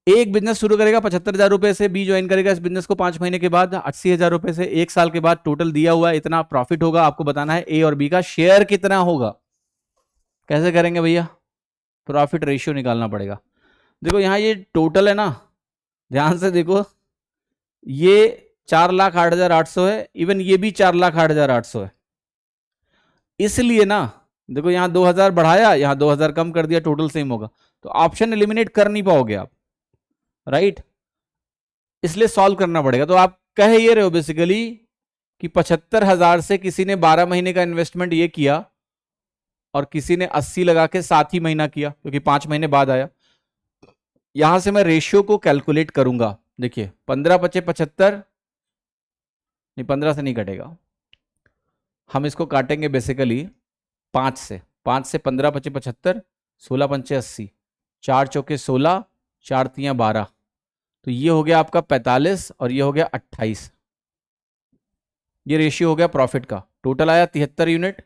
एक बिजनेस शुरू करेगा 75,000 रुपए से, बी ज्वाइन करेगा इस बिजनेस को 5 महीने के बाद 80,000 रुपए से, 1 साल के बाद टोटल दिया हुआ इतना प्रॉफिट होगा। आपको बताना है ए और बी का शेयर कितना होगा। कैसे करेंगे भैया? प्रॉफिट रेशियो निकालना पड़ेगा। देखो यहां ये टोटल है ना, ध्यान से देखो, ये 4,08,800 है, इवन ये भी 4,08,800 है। इसलिए ना देखो, यहां 2,000 बढ़ाया, यहां 2,000 कम कर दिया, टोटल सेम होगा। तो ऑप्शन एलिमिनेट कर नहीं पाओगे आप, राइट? इसलिए सॉल्व करना पड़ेगा। तो आप कह ये रहे हो बेसिकली कि 75,000 से किसी ने 12 महीने का इन्वेस्टमेंट ये किया और किसी ने 80 लगा के 7 ही महीना किया, क्योंकि 5 महीने बाद आया। यहां से मैं रेशियो को कैलकुलेट करूंगा। देखिए 15 × 75, नहीं 15 से नहीं कटेगा, हम इसको काटेंगे बेसिकली 5 से 15 पचे 75, 16 पंचे 80, 4 चौके 16, 4 तियां 12, तो ये हो गया आपका 45 और ये हो गया 28। ये रेशियो हो गया प्रॉफिट का। टोटल आया 73 यूनिट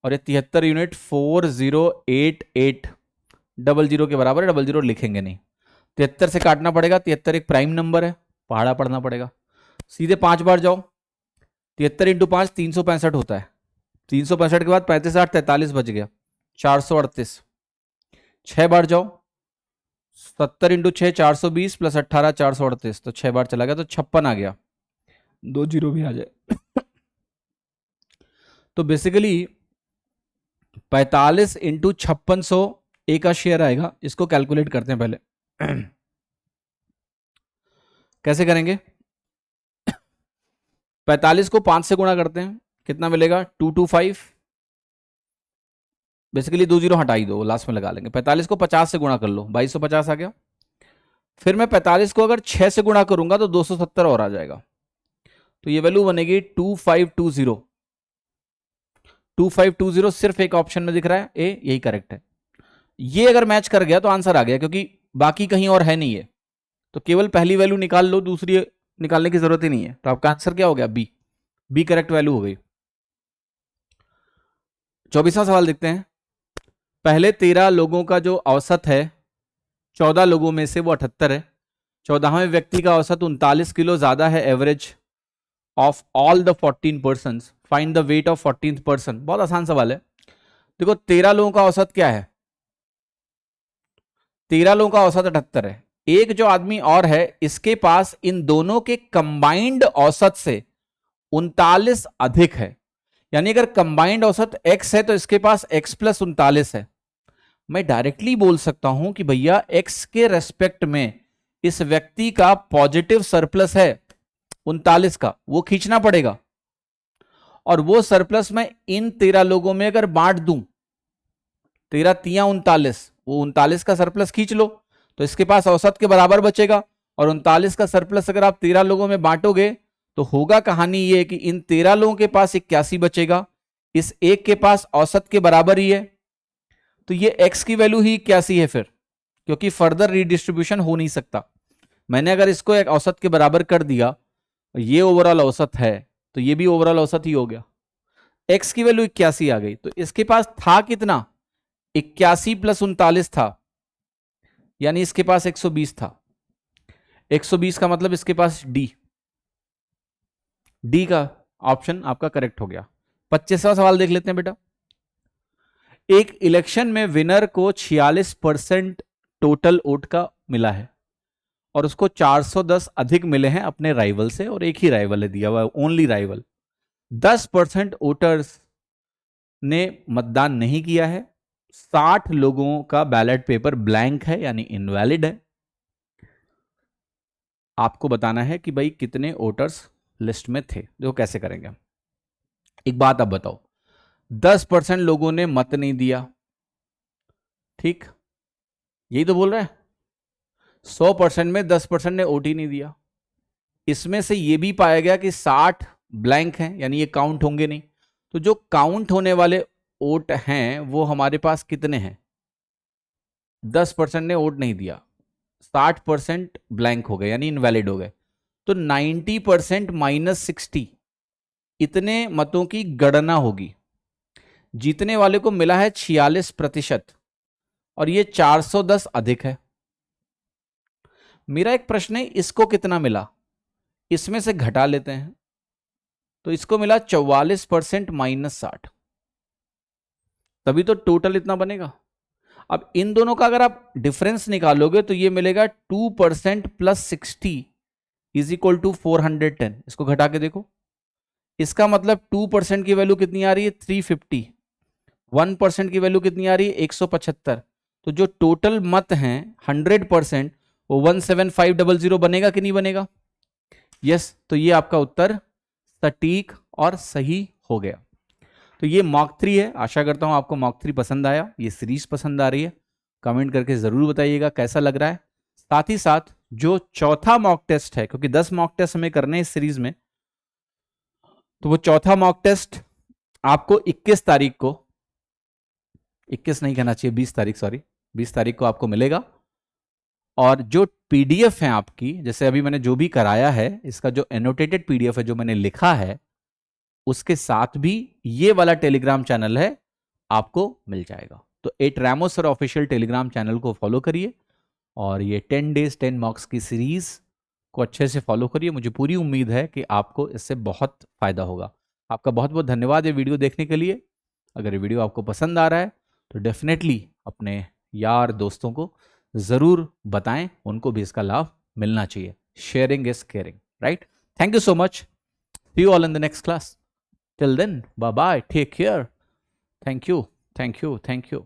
और ये 73 यूनिट 408800 के बराबर है। 00 लिखेंगे नहीं, 73 से काटना पड़ेगा। 73 एक प्राइम नंबर है, पहाड़ा पढ़ना पड़ेगा। सीधे 5 बार जाओ, 73 इंटू 5 365 होता है। 365 के बाद 35 8 43 बच गया, 438। 6 बार जाओ, 70 इंटू 6 420 प्लस 18 438, तो 6 बार चला गया तो 56 आ गया। 2 जीरो भी आ जाए तो बेसिकली 45 इंटू 5600 ए का शेयर आएगा। इसको कैलकुलेट करते हैं पहले। कैसे करेंगे? 45 को 5 से गुणा करते हैं, कितना मिलेगा? 225। बेसिकली 2 जीरो हटा ही दो, लास्ट में लगा लेंगे। 45 को 50 से गुणा कर लो, 2250 आ गया। फिर मैं 45 को अगर 6 से गुणा करूंगा तो 270 और आ जाएगा, तो ये वैल्यू बनेगी 2520। 2520 सिर्फ एक ऑप्शन में दिख रहा है, ए, यही करेक्ट है। ये अगर मैच कर गया तो आंसर आ गया, क्योंकि बाकी कहीं और है नहीं है, तो केवल पहली वैल्यू निकाल लो, दूसरी निकालने की जरूरत ही नहीं है। तो आपका आंसर क्या हो गया? बी। बी करेक्ट वैल्यू हो गई। 24वां सवाल देखते हैं। पहले 13 लोगों का जो औसत है 14 लोगों में से वो 78 है। 14वें व्यक्ति का औसत 39 किलो ज्यादा है average of all the 14 person. Find the weight of 14th person. बहुत आसान सवाल है। देखो 13 लोगों का औसत क्या है? 13 लोगों का औसत 78 है। एक जो आदमी और है, इसके पास इन दोनों के कंबाइंड औसत से 39 अधिक है। यानी अगर कंबाइंड औसत x है तो इसके पास x प्लस 39 है। मैं डायरेक्टली बोल सकता हूं कि भैया x के रेस्पेक्ट में इस व्यक्ति का पॉजिटिव सरप्लस है 39 का, वो खींचना पड़ेगा। और वो सरप्लस मैं इन 13 लोगों में अगर बांट दूं, 13 तियां 39, वो 39 का सरप्लस खींच लो तो इसके पास औसत के बराबर बचेगा। और 39 का सरप्लस अगर आप 13 लोगों में बांटोगे तो होगा कहानी ये कि इन 13 लोगों के पास 81 बचेगा, इस एक के पास औसत के बराबर ही है, तो ये x की वैल्यू ही 81 है फिर, क्योंकि फर्दर रीडिस्ट्रीब्यूशन हो नहीं सकता। मैंने अगर इसको एक औसत के बराबर कर दिया, ये ओवरऑल औसत है, तो ये भी ओवरऑल औसत ही हो गया। x की वैल्यू 81 आ गई, तो इसके पास था कितना? 81 प्लस 39 था, यानी इसके पास 120 था। 120 का मतलब इसके पास डी। डी का ऑप्शन आपका करेक्ट हो गया। 25वां सवाल देख लेते हैं बेटा। एक इलेक्शन में विनर को 46% टोटल वोट का मिला है और उसको 410 अधिक मिले हैं अपने राइवल से, और एक ही राइवल है दिया हुआ, ओनली राइवल। 10% वोटर्स ने मतदान नहीं किया है। 60 लोगों का बैलेट पेपर ब्लैंक है, यानी इनवैलिड है। आपको बताना है कि भाई कितने वोटर्स लिस्ट में थे। देखो कैसे करेंगे। एक बात आप बताओ, 10% लोगों ने मत नहीं दिया, ठीक, यही तो बोल रहा है। 100% में 10% ने वोट ही नहीं दिया। इसमें से यह भी पाया गया कि 60 ब्लैंक हैं, यानी ये काउंट होंगे नहीं। तो जो काउंट होने वाले वोट हैं वो हमारे पास कितने हैं? 10% ने वोट नहीं दिया, 60% ब्लैंक हो गए, यानी इनवैलिड हो गए। तो 90% माइनस 60, इतने मतों की गणना होगी। जीतने वाले को मिला है 46% और ये 410 अधिक है। मेरा एक प्रश्न है, इसको कितना मिला? इसमें से घटा लेते हैं, तो इसको मिला 44% माइनस 60, तभी तो टोटल इतना बनेगा। अब इन दोनों का अगर आप डिफरेंस निकालोगे तो ये मिलेगा 2% प्लस 60 इज इक्वल टू 410। इसको घटा के देखो, इसका मतलब 2% की वैल्यू कितनी आ रही है? 350। 1% की वैल्यू कितनी आ रही है? 175। तो जो टोटल मत हैं 100%, वो 17500 बनेगा कि नहीं बनेगा? यस। तो ये आपका उत्तर सटीक और सही हो गया। तो ये मॉक 3 है। आशा करता हूं आपको मॉक 3 पसंद आया, ये सीरीज पसंद आ रही है। कमेंट करके जरूर बताइएगा कैसा लग रहा है। साथ ही साथ जो चौथा मॉक टेस्ट है, क्योंकि 10 मॉक टेस्ट हमें करने हैं इस सीरीज में, तो वो चौथा मॉक टेस्ट आपको 21 तारीख को 21 नहीं कहना चाहिए, 20 तारीख, सॉरी 20 तारीख को आपको मिलेगा। और जो पीडीएफ है आपकी, जैसे अभी मैंने जो भी कराया है, इसका जो एनोटेटेड पीडीएफ है जो मैंने लिखा है, उसके साथ भी ये वाला टेलीग्राम चैनल है, आपको मिल जाएगा। तो at Ramo sir official Telegram channel को फॉलो करिए और ये 10 डेज 10 मार्क्स की सीरीज को अच्छे से फॉलो करिए। मुझे पूरी उम्मीद है कि आपको इससे बहुत फायदा होगा। आपका बहुत बहुत धन्यवाद ये वीडियो देखने के लिए। अगर ये वीडियो आपको पसंद आ रहा है तो डेफिनेटली अपने यार दोस्तों को ज़रूर बताएं, उनको भी इसका लाभ मिलना चाहिए। Sharing is caring, right? Thank you so much. See you all in the next class. Till then, bye bye. Take care. Thank you. Thank you. Thank you.